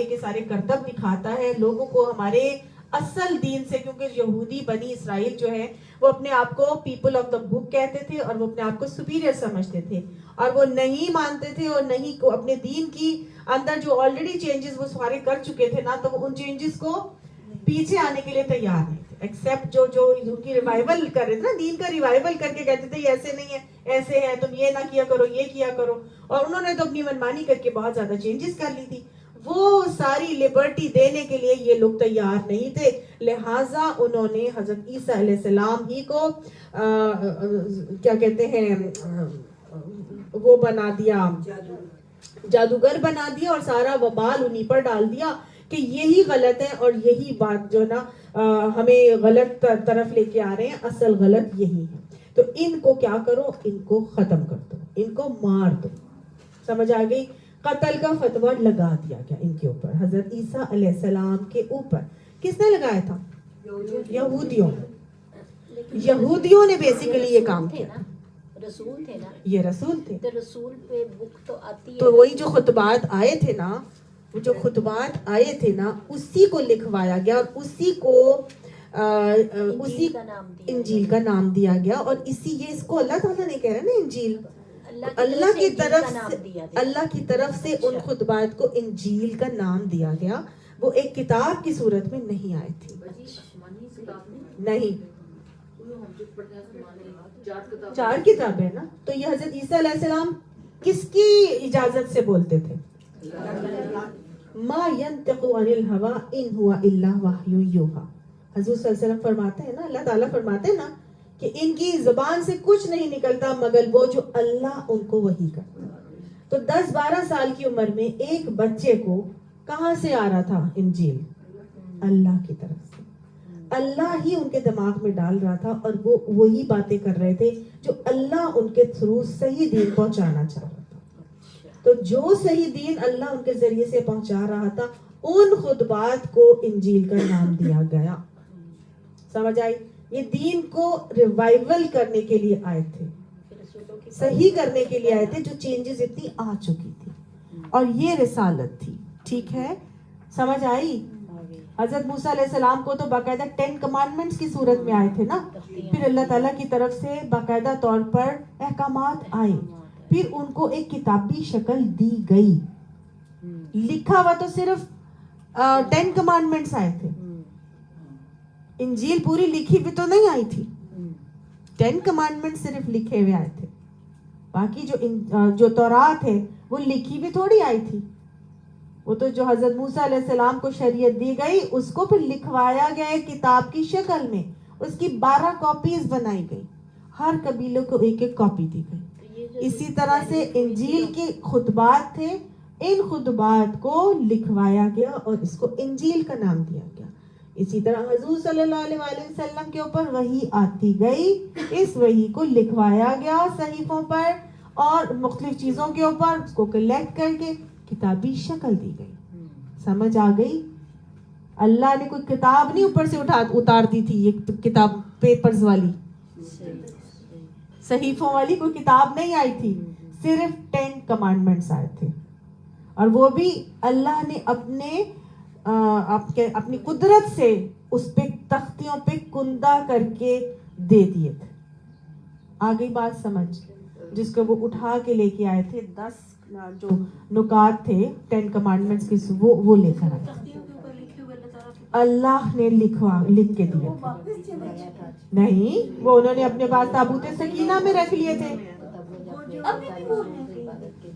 کرتب دکھاتا ہے لوگوں کو ہمارے اصل دین سے, کیونکہ یہودی بنی اسرائیل جو ہے وہ اپنے آپ کو پیپل آف دا بک کہتے تھے اور وہ اپنے آپ کو سپیریئر سمجھتے تھے, اور وہ نہیں مانتے تھے اور نہیں کو اپنے دین کی اندر جو آلریڈی چینجز وہ سارے کر چکے تھے نا, تو وہ ان چینجز کو پیچھے آنے کے لیے تیار نہیں تھے, ایکسپٹ جو ان کی ریوائول کر رہے تھے نا, دین کا ریوائول کر کے کہتے تھے یہ ایسے نہیں ہے, ایسے ہے, تم یہ نہ کیا کرو, یہ کیا کرو, اور انہوں نے تو اپنی منمانی کر کے بہت زیادہ چینجز کر لی تھی. وہ ساری لبرٹی دینے کے لیے یہ لوگ تیار نہیں تھے, لہٰذا انہوں نے حضرت عیسیٰ علیہ السلام ہی کو کیا کہتے ہیں وہ بنا دیا, جادوگر بنا دیا اور سارا وبال انہی پر ڈال دیا کہ یہی غلط ہے اور یہی بات جو نا ہمیں غلط طرف لے کے آ رہے ہیں، اصل غلط یہی ہے. تو ان کو کیا کرو، ان کو ختم کر دو، ان کو مار دو. سمجھ آ گئی؟ قتل کا فتویٰ لگا دیا گیا ان کے اوپر، حضرت عیسیٰ علیہ السلام کے اوپر. کس نے لگایا تھا؟ یہودیوں نے بیسیکلی یہ کام کیا. رسول تھے نا، یہ رسول تھے. تو رسول پہ بک تو آتی ہے. تو وہی جو خطبات آئے تھے نا، وہ جو خطبات آئے تھے نا، اسی کو لکھوایا گیا اور اسی کو انجیل کا نام دیا گیا. اور اس کو اللہ تعالیٰ نے کہہ رہا ہے نا انجیل، اللہ کی طرف سے ان خطبات کو انجیل کا نام دیا گیا. وہ ایک کتاب کی صورت میں نہیں آئی تھی. نہیں، 4 کتابیں نا. تو یہ حضرت عیسیٰ علیہ السلام کس کی اجازت سے بولتے تھے؟ ما ينطق عن الهوى ان هو الا وحی یوحی. حضور صلی اللہ علیہ وسلم فرماتے ہیں نا، اللہ تعالیٰ فرماتے ہیں نا کہ ان کی زبان سے کچھ نہیں نکلتا مگر وہ جو اللہ ان کو وحی کرتا. تو 10-12 سال کی عمر میں ایک بچے کو کہاں سے آ رہا تھا انجیل؟ اللہ کی طرف سے. اللہ ہی ان کے دماغ میں ڈال رہا تھا اور وہ وہی باتیں کر رہے تھے جو اللہ ان کے تھرو صحیح دین پہنچانا چاہ رہا تھا. تو جو صحیح دین اللہ ان کے ذریعے سے پہنچا رہا تھا، ان خطبات کو انجیل کا نام دیا گیا. سمجھ آئی؟ یہ دین کو ریوائول کرنے کے لیے آئے تھے، صحیح کرنے کے لیے آئے تھے جو چینجز اتنی آ چکی تھی. اور یہ رسالت تھی. ٹھیک ہے، سمجھ آئی؟ حضرت موسیٰ علیہ السلام کو تو باقاعدہ 10 کمانڈمنٹس کی صورت میں آئے تھے نا. پھر اللہ تعالیٰ کی طرف سے باقاعدہ طور پر احکامات آئے، پھر ان کو ایک کتابی شکل دی گئی. لکھا ہوا تو صرف 10 کمانڈمنٹس آئے تھے، انجیل پوری لکھی بھی تو نہیں آئی تھی. 10 کمانڈمنٹس صرف لکھے ہوئے آئے تھے. باقی جو تورات ہے وہ لکھی بھی تھوڑی آئی تھی. وہ تو جو حضرت موسیٰ علیہ السلام کو شریعت دی گئی، اس کو پھر لکھوایا گیا ایک کتاب کی شکل میں. اس کی 12 کاپیز بنائی گئی، ہر قبیلے کو ایک ایک کاپی دی گئی. اسی طرح سے انجیل کے خطبات تھے، ان خطبات کو لکھوایا گیا اور اس کو انجیل کا نام دیا گیا. اسی طرح حضور صلی اللہ علیہ وآلہ وسلم کے اوپر وحی آتی گئی، اس وحی کو لکھوایا گیا صحیفوں پر اور مختلف چیزوں کے اوپر، اس کو کلیکٹ کر کے کتابی شکل دی گئی. سمجھ آ گئی؟ اللہ نے کوئی کتاب نہیں اوپر سے اتار دی تھی. یہ کتاب پیپرز والی، صحیفوں والی کوئی کتاب نہیں آئی تھی. صرف 10 کمانڈمنٹس آئے تھے اور وہ بھی اللہ نے اپنی قدرت سے اس پہ تختیوں پہ کندہ کر کے دے دیے تھے. آگئی بات سمجھ؟ جس کو وہ اٹھا کے لے کے آئے تھے، 10 جو نکات تھے 10 کمانڈمنٹس کی، وہ لے کر آئے. اللہ نے لکھ کے دیے نہیں، وہ انہوں نے اپنے پاس تابوت سکینہ میں رکھ لیے تھے.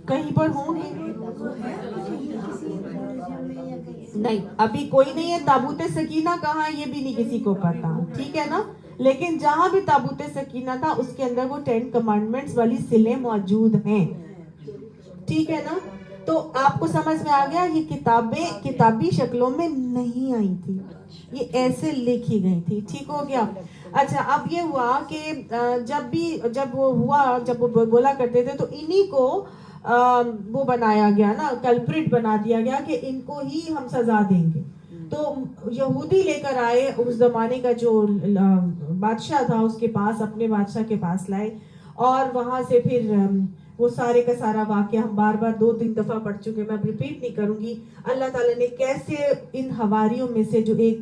کہیں پر ہوں گے نہیں، ابھی کوئی نہیں ہے. تابوت سکینہ کہاں ہے یہ بھی نہیں کسی کو پتا، ٹھیک ہے نا. لیکن جہاں بھی تابوت سکینہ تھا اس کے اندر وہ 10 کمانڈمنٹس والی سلیں موجود ہیں. ٹھیک ہے نا. تو آپ کو سمجھ میں آ گیا، یہ کتابیں کتابی شکلوں میں نہیں آئی تھی، یہ ایسے لکھی گئی تھی. ٹھیک ہو گیا. اچھا، اب یہ ہوا کہ جب وہ بولا کرتے تھے تو انہی کو وہ بنایا گیا نا، کلپریٹ بنا دیا گیا کہ ان کو ہی ہم سزا دیں گے. تو یہودی لے کر آئے، اس زمانے کا جو بادشاہ تھا اس کے پاس، اپنے بادشاہ کے پاس لائے اور وہاں سے پھر وہ سارے کا سارا واقعہ ہم بار 2-3 دفعہ پڑھ چکے، میں ریپیٹ نہیں کروں گی. اللہ تعالیٰ نے کیسے ان حواریوں میں سے جو ایک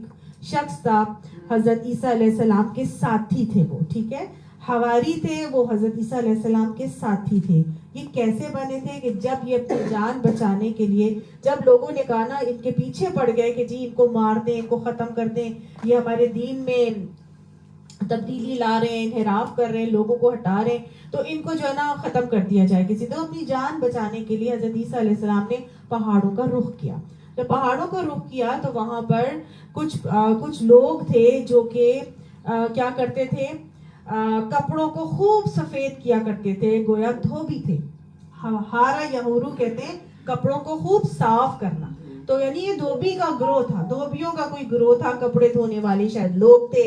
شخص تھا حضرت عیسیٰ علیہ السلام کے ساتھی تھے، وہ ٹھیک ہے حواری تھے، وہ حضرت عیسیٰ علیہ السلام کے ساتھی تھے. یہ کیسے بنے تھے کہ جب یہ اپنی جان بچانے کے لیے، جب لوگوں نے کہا نا ان کے پیچھے پڑ گئے کہ جی ان کو مار دیں، ان کو ختم کر دیں، یہ ہمارے دین میں تبدیلی لا رہے ہیں، انحراف کر رہے ہیں، لوگوں کو ہٹا رہے ہیں، تو ان کو جو ہے نا ختم کر دیا جائے کسی. تو اپنی جان بچانے کے لیے حضرت عیسیٰ علیہ السلام نے پہاڑوں کا رخ کیا. جب پہاڑوں کا رخ کیا تو وہاں پر کچھ لوگ تھے جو کہ کیا کرتے تھے، کپڑوں کو خوب سفید کیا کرتے تھے، گویا دھوبی تھے. ہارا یہورو کہتے ہیں کپڑوں کو خوب صاف کرنا. تو یعنی یہ دھوبی کا گروہ تھا, دھوبیوں کا کوئی گروہ تھا, کپڑے دھونے والے شاید لوگ تھے.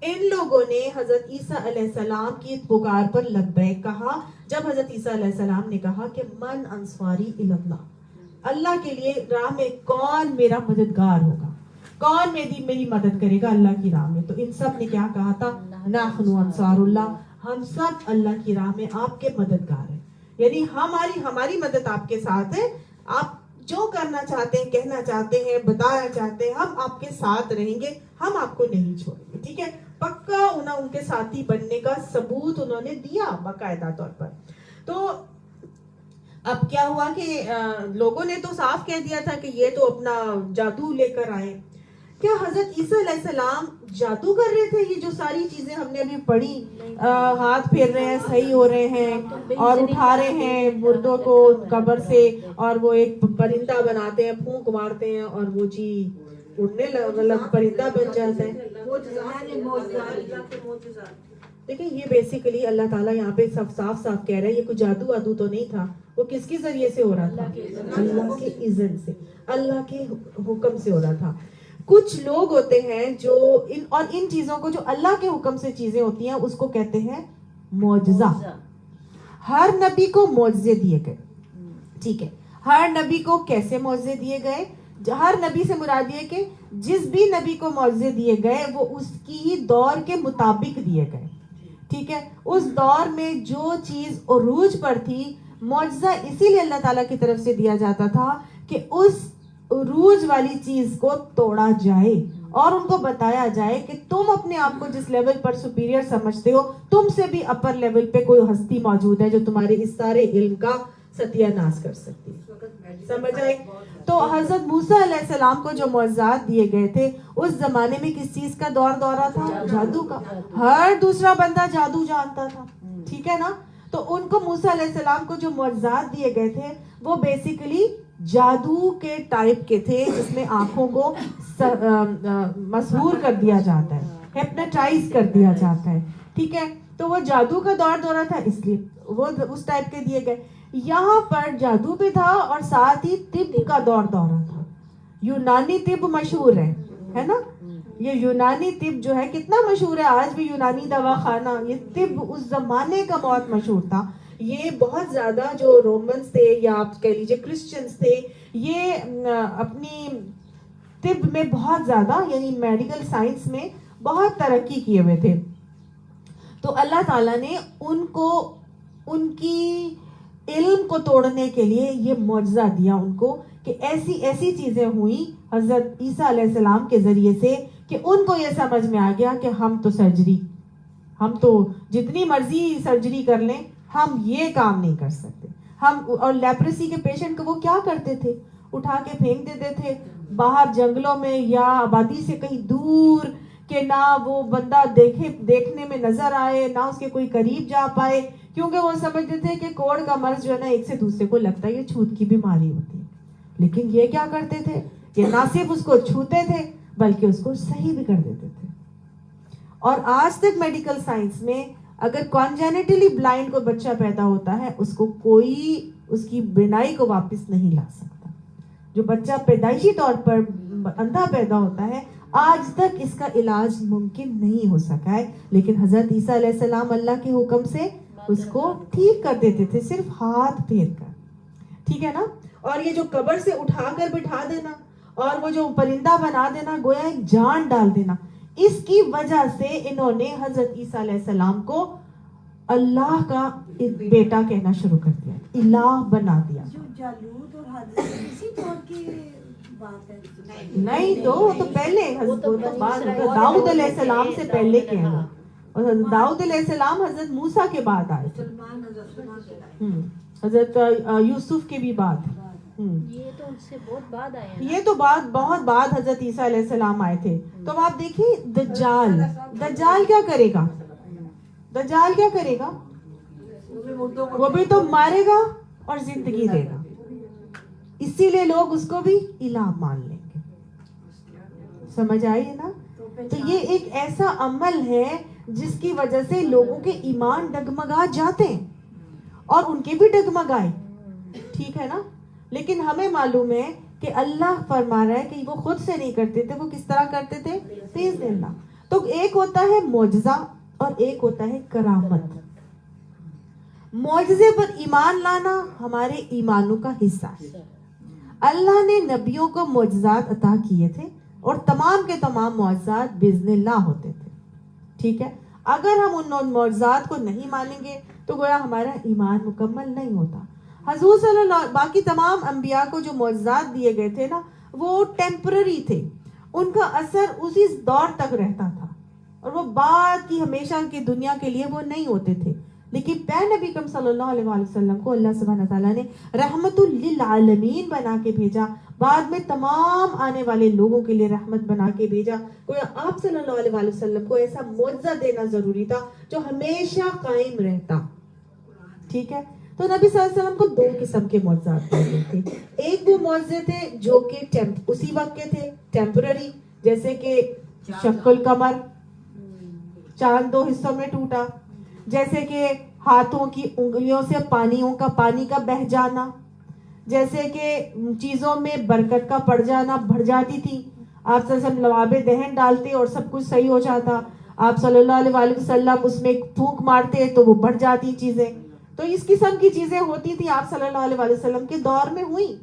ان لوگوں نے حضرت عیسیٰ علیہ السلام کی پکار پر لبیک کہا. جب حضرت عیسیٰ علیہ السلام نے کہا کہ من انصاری الی اللہ, اللہ کے لیے راہ میں کون میرا مددگار ہوگا, کون میری مدد کرے گا اللہ کی راہ میں, تو ان سب نے کیا کہا تھا, نحن انصار اللہ, ہم سب اللہ کی راہ میں آپ کے مددگار ہیں. یعنی ہماری مدد آپ کے ساتھ ہے, آپ جو کرنا چاہتے ہیں, کہنا چاہتے ہیں, بتانا چاہتے ہیں, ہم آپ کے ساتھ رہیں گے, ہم آپ کو نہیں چھوڑیں گے. ٹھیک ہے, پکا ان کے ساتھی بننے کا ثبوت انہوں نے دیا باقاعدہ طور پر. تو اب کیا ہوا کہ لوگوں نے تو صاف کہہ دیا تھا کہ یہ تو اپنا جادو لے کر آئے. کیا حضرت عیسیٰ علیہ السلام جادو کر رہے تھے؟ یہ جو ساری چیزیں ہم نے ابھی پڑھی, ہاتھ پھیر رہے ہیں, صحیح ہو رہے ہیں, اور اٹھا رہے ہیں مردوں کو قبر سے, اور وہ ایک پرندہ بناتے ہیں, پھونک مارتے ہیں, اور وہ جی اڑنے مطلب پرندہ بن جاتا ہے. دیکھیں یہ بیسیکلی اللہ تعالیٰ یہاں پہ صاف صاف کہہ رہا ہے, یہ کوئی جادو وادو تو نہیں تھا. وہ کس کے ذریعے سے ہو رہا تھا؟ اللہ کے اذن سے, اللہ کے حکم سے ہو رہا تھا. کچھ لوگ ہوتے ہیں جو ان چیزوں کو, جو اللہ کے حکم سے چیزیں ہوتی ہیں, اس کو کہتے ہیں معجزہ. ہر نبی کو معجزے دیے گئے. ٹھیک ہے, ہر نبی کو کیسے معجزے دیے گئے؟ ہر نبی سے مراد یہ کہ جس بھی نبی کو معجزے دیے گئے وہ اس کی ہی دور کے مطابق دیے گئے. ٹھیک ہے, اس دور میں جو چیز عروج پر تھی, معجزہ اسی لیے اللہ تعالیٰ کی طرف سے دیا جاتا تھا کہ اس عروج والی چیز کو توڑا جائے اور ان کو بتایا جائے کہ تم اپنے آپ کو جس لیول پر سپیریئر سمجھتے ہو, تم سے بھی اپر لیول پہ کوئی ہستی موجود ہے جو تمہارے اس سارے علم کا ستیہ ناش کر سکتی ہے. سمجھ آئے؟ تو حضرت موسیٰ علیہ السلام کو جو معجزات دیے گئے تھے, اس زمانے میں کس چیز کا دورہ تھا؟ جادو کا. ہر دوسرا بندہ جادو جانتا تھا. ٹھیک ہے نا. تو ان کو موسیٰ علیہ السلام کو جو معجزات دیے گئے تھے وہ بیسیکلی جادو کے ٹائپ کے تھے, جس میں آنکھوں کو مسحور کر دیا جاتا ہے, ہپنوٹائز کر دیا جاتا ہے. ٹھیک ہے, تو وہ جادو کا دورہ تھا, اس لیے وہ اس ٹائپ کے دیے گئے. یہاں پر جادو بھی تھا اور ساتھ ہی طب کا دورہ تھا. یونانی طب مشہور ہے نا. یہ یونانی طب جو ہے کتنا مشہور ہے آج بھی, یونانی دواخانہ, یہ طب اس زمانے کا بہت مشہور تھا. یہ بہت زیادہ جو رومنز تھے یا آپ کہہ لیجیے کرسچنز تھے, یہ اپنی طب میں بہت زیادہ, یعنی میڈیکل سائنس میں بہت ترقی کیے ہوئے تھے. تو اللہ تعالیٰ نے ان کو ان کی علم کو توڑنے کے لیے یہ معجزہ دیا ان کو کہ ایسی چیزیں ہوئیں حضرت عیسیٰ علیہ السلام کے ذریعے سے کہ ان کو یہ سمجھ میں آ گیا کہ ہم تو جتنی مرضی سرجری کر لیں, ہم یہ کام نہیں کر سکتے. اور لیپریسی کے پیشنٹ کو وہ کیا کرتے تھے, اٹھا کے پھینک دیتے تھے باہر جنگلوں میں یا آبادی سے کہیں دور, کہ نہ وہ بندہ دیکھنے میں نظر آئے, نہ اس کے کوئی قریب جا پائے, کیونکہ وہ سمجھتے تھے کہ کوڑ کا مرض جو ہے نا ایک سے دوسرے کو لگتا ہے, یہ چھوت کی بیماری ہوتی ہے. لیکن یہ کیا کرتے تھے, یہ نہ صرف اس کو چھوتے تھے بلکہ اس کو صحیح بھی کر دیتے تھے. اور آج تک میڈیکل سائنس میں اگر کانجینیٹلی بلائنڈ کوئی بچہ پیدا ہوتا ہے, اس کو کوئی اس کی بینائی کو واپس نہیں لا سکتا. جو بچہ پیدائشی طور پر اندھا پیدا ہوتا ہے, آج تک اس کا علاج ممکن نہیں ہو سکا ہے. لیکن حضرت عیسیٰ علیہ السلام اللہ کے حکم سے اس کو ٹھیک کر دیتے تھے, صرف ہاتھ پھیر کر. ٹھیک ہے نا. اور یہ جو قبر سے اٹھا کر بٹھا دینا اور وہ جو پرندہ بنا دینا, گویا ایک جان ڈال دینا, اس کی وجہ سے انہوں نے حضرت عیسیٰ علیہ السلام کو اللہ کا بیٹا کہنا شروع کر دیا, الہ بنا دیا. جو جالوت اور حضرت اسی طور کی بات ہے. نہیں تو پہلے داؤد علیہ السلام سے پہلے کہنا, اور داؤد علیہ السلام حضرت موسیٰ کے بعد آئے تھے, حضرت یوسف کے بھی بعد. یہ تو ان سے بہت بعد آئے ہیں, یہ تو بہت بعد حضرت عیسیٰ علیہ السلام آئے تھے. تو آپ دیکھیں دجال کیا کرے گا, دجال کیا کرے گا, وہ بھی تو مارے گا اور زندگی دے گا. اسی لیے لوگ اس کو بھی الہ مان لیں گے. سمجھ آئیے نا. تو یہ ایک ایسا عمل ہے جس کی وجہ سے لوگوں کے ایمان ڈگمگا جاتے ہیں, اور ان کے بھی ڈگمگائے. ٹھیک ہے نا. لیکن ہمیں معلوم ہے کہ اللہ فرما رہا ہے کہ وہ خود سے نہیں کرتے تھے، وہ کس طرح کرتے تھے؟ بإذن اللہ. تو ایک ہوتا ہے معجزہ اور ایک ہوتا ہے کرامت. معجزے پر ایمان لانا ہمارے ایمانوں کا حصہ ہے. اللہ نے نبیوں کو معجزات عطا کیے تھے اور تمام کے تمام معجزات بإذن اللہ ہوتے تھے. ٹھیک ہے، اگر ہم ان معجزات کو نہیں مانیں گے تو گویا ہمارا ایمان مکمل نہیں ہوتا. حضور صلی اللہ باقی تمام انبیاء کو جو معجزات دیے گئے تھے نا، وہ ٹیمپرری تھے، ان کا اثر اسی دور تک رہتا تھا اور وہ بعد کی ہمیشہ کی دنیا کے لیے وہ نہیں ہوتے تھے. لیکن پیارے نبی کریم صلی اللہ علیہ وآلہ وسلم کو اللہ سبحانہ تعالیٰ نے رحمت للعالمین بنا کے بھیجا، بعد میں تمام آنے والے لوگوں کے لیے رحمت بنا کے بھیجا. کوئی آپ صلی اللہ علیہ وآلہ وسلم کو ایسا معجزہ دینا ضروری تھا جو ہمیشہ قائم رہتا. ٹھیک ہے، تو نبی صلی اللہ علیہ وسلم کو دو قسم کے معجزات دیے گئے تھے. ایک وہ معجزے تھے جو کہ اسی وقت کے تھے، ٹیمپرری، جیسے کہ شق القمر، چاند 2 حصوں میں ٹوٹا، جیسے کہ ہاتھوں کی انگلیوں سے پانی کا بہہ جانا، جیسے کہ چیزوں میں برکت کا پڑ جانا، بڑھ جاتی تھی. آپ صلی اللہ علیہ وسلم لواب دہن ڈالتے اور سب کچھ صحیح ہو جاتا. آپ صلی اللہ علیہ وآلہ وسلم اس میں پھونک مارتے تو وہ بڑھ جاتی چیزیں. تو اس قسم کی چیزیں ہوتی تھی، آپ صلی اللہ علیہ وآلہ وسلم کے دور میں ہوئی.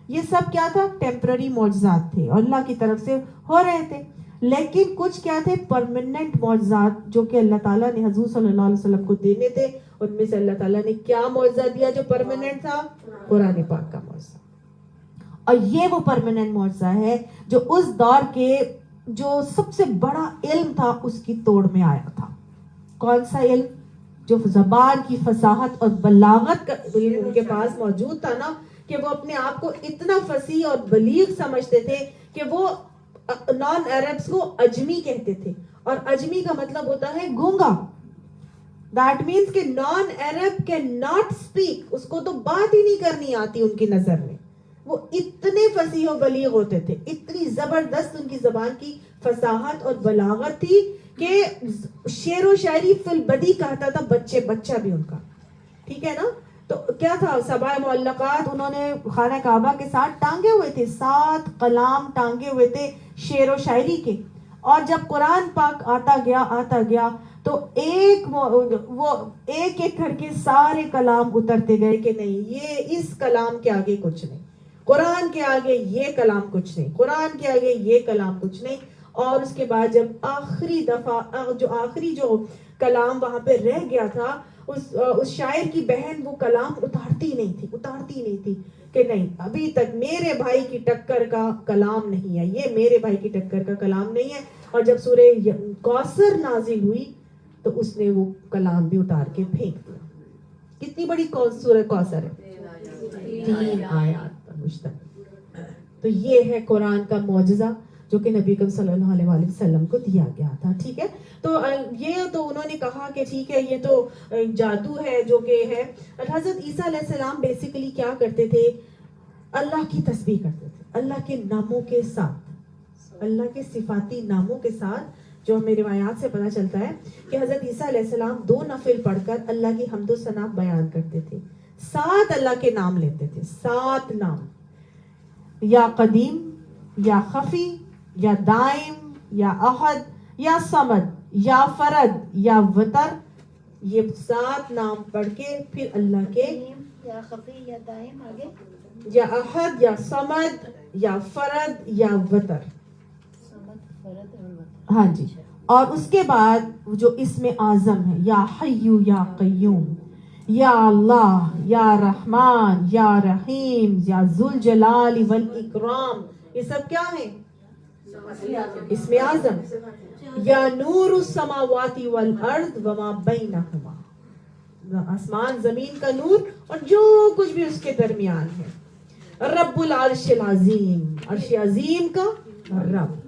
یہ سب کیا تھا؟ ٹیمپرری معجزات تھے اور اللہ کی طرف سے ہو رہے تھے. لیکن کچھ کیا تھے؟ پرماننٹ معجزات جو کہ اللہ تعالیٰ نے حضور صلی اللہ علیہ وسلم کو دینے تھے. ان میں سے اللہ تعالیٰ نے کیا معجزہ دیا جو پرماننٹ تھا؟ قرآن پاک کا معجزہ. اور یہ وہ پرماننٹ معجزہ ہے جو اس دور کے جو سب سے بڑا علم تھا اس کی توڑ میں آیا تھا. کون سا علم؟ جو زبان کی فصاحت اور بلاغت کا علم ان کے پاس موجود تھا نا، کہ وہ اپنے آپ کو اتنا فصیح اور بلیغ سمجھتے تھے کہ وہ نان عربس کو اجمی کہتے تھے. اور اجمی کا مطلب ہوتا ہے گونگا. دیٹ مینس کہ نان عرب کین ناٹ اسپیک، اس کو تو بات ہی نہیں کرنی آتی ان کی نظر میں. وہ اتنے فصیح و بلیغ ہوتے تھے، اتنی زبردست ان کی زبان کی فصاحت اور بلاغت تھی کہ شعر و شاعری فی البدی کہتا تھا بچہ بھی ان کا. ٹھیک ہے نا؟ تو کیا تھا؟ سبع معلقات انہوں نے خانہ کعبہ کے ساتھ ٹانگے ہوئے تھے، 7 کلام ٹانگے ہوئے تھے شعر و شاعری کے. اور جب قرآن پاک آتا گیا تو وہ ایک کر کے سارے کلام اترتے گئے کہ نہیں، یہ اس کلام کے آگے کچھ نہیں، قرآن کے آگے یہ کلام کچھ نہیں، قرآن کے آگے یہ کلام کچھ نہیں. اور اس کے بعد جب آخری جو کلام وہاں پہ رہ گیا تھا، اس شاعر کی بہن وہ کلام اتارتی نہیں تھی کہ نہیں، ابھی تک میرے بھائی کی ٹکر کا کلام نہیں ہے، یہ میرے بھائی کی ٹکر کا کلام نہیں ہے. اور جب سورہ کوثر نازل ہوئی تو اس نے وہ کلام بھی اتار کے پھینک دیا. کتنی بڑی سورہ کوثر ہے؟ 3 آیات پر مشتمل. تو یہ ہے قرآن کا معجزہ جو کہ نبی کریم صلی اللہ علیہ وآلہ وسلم کو دیا گیا تھا. ٹھیک ہے، تو یہ تو انہوں نے کہا کہ ٹھیک ہے یہ تو جادو ہے جو کہ ہے. حضرت عیسیٰ علیہ السلام بیسیکلی کیا کرتے تھے؟ اللہ کی تسبیح کرتے تھے، اللہ کے ناموں کے ساتھ، اللہ کے صفاتی ناموں کے ساتھ. جو ہمیں روایات سے پتہ چلتا ہے کہ حضرت عیسیٰ علیہ السلام 2 نفل پڑھ کر اللہ کی حمد و ثنا بیان کرتے تھے. 7 اللہ کے نام لیتے تھے، 7 نام، یا قدیم، یا خفی، یا دائم، یا احد، یا صمد، یا فرد، یا وتر. یہ 7 نام پڑھ کے پھر اللہ کے یا خفی یا دائم، آگے یا احد، یا صمد، یا فرد، یا وتر. صمد، فرد اور وتر. ہاں جی. اور اس کے بعد جو اسم اعظم ہے، یا حیو یا قیوم، یا اللہ، یا رحمان، یا رحیم، یا ذوالجلال والاکرام. یہ سب کیا ہیں؟ اسم اعظم. یا نور السماوات والارض وما بینہما، آسمان زمین کا نور اور جو کچھ بھی اس کے درمیان ہے. رب العرش العظیم، عرش عظیم کا رب.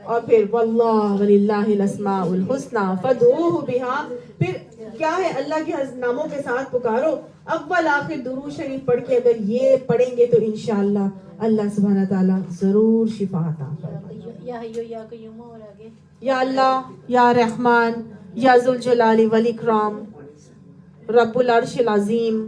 اور پھر واللہ وللہ الاسماء الحسنی فادعوہ بہا. پھر کیا ہے؟ اللہ کے ناموں کے ساتھ پکارو. اول آخر درود شریف پڑھ کے اگر یہ پڑھیں گے تو انشاءاللہ اللہ سبحانہ تعالیٰ ضرور شفا عطا فرمائے. یا حیو یا قیوم، اور آگے یا اللہ، یا رحمان، یا ذوالجلال والاکرام، رب العرش العظیم،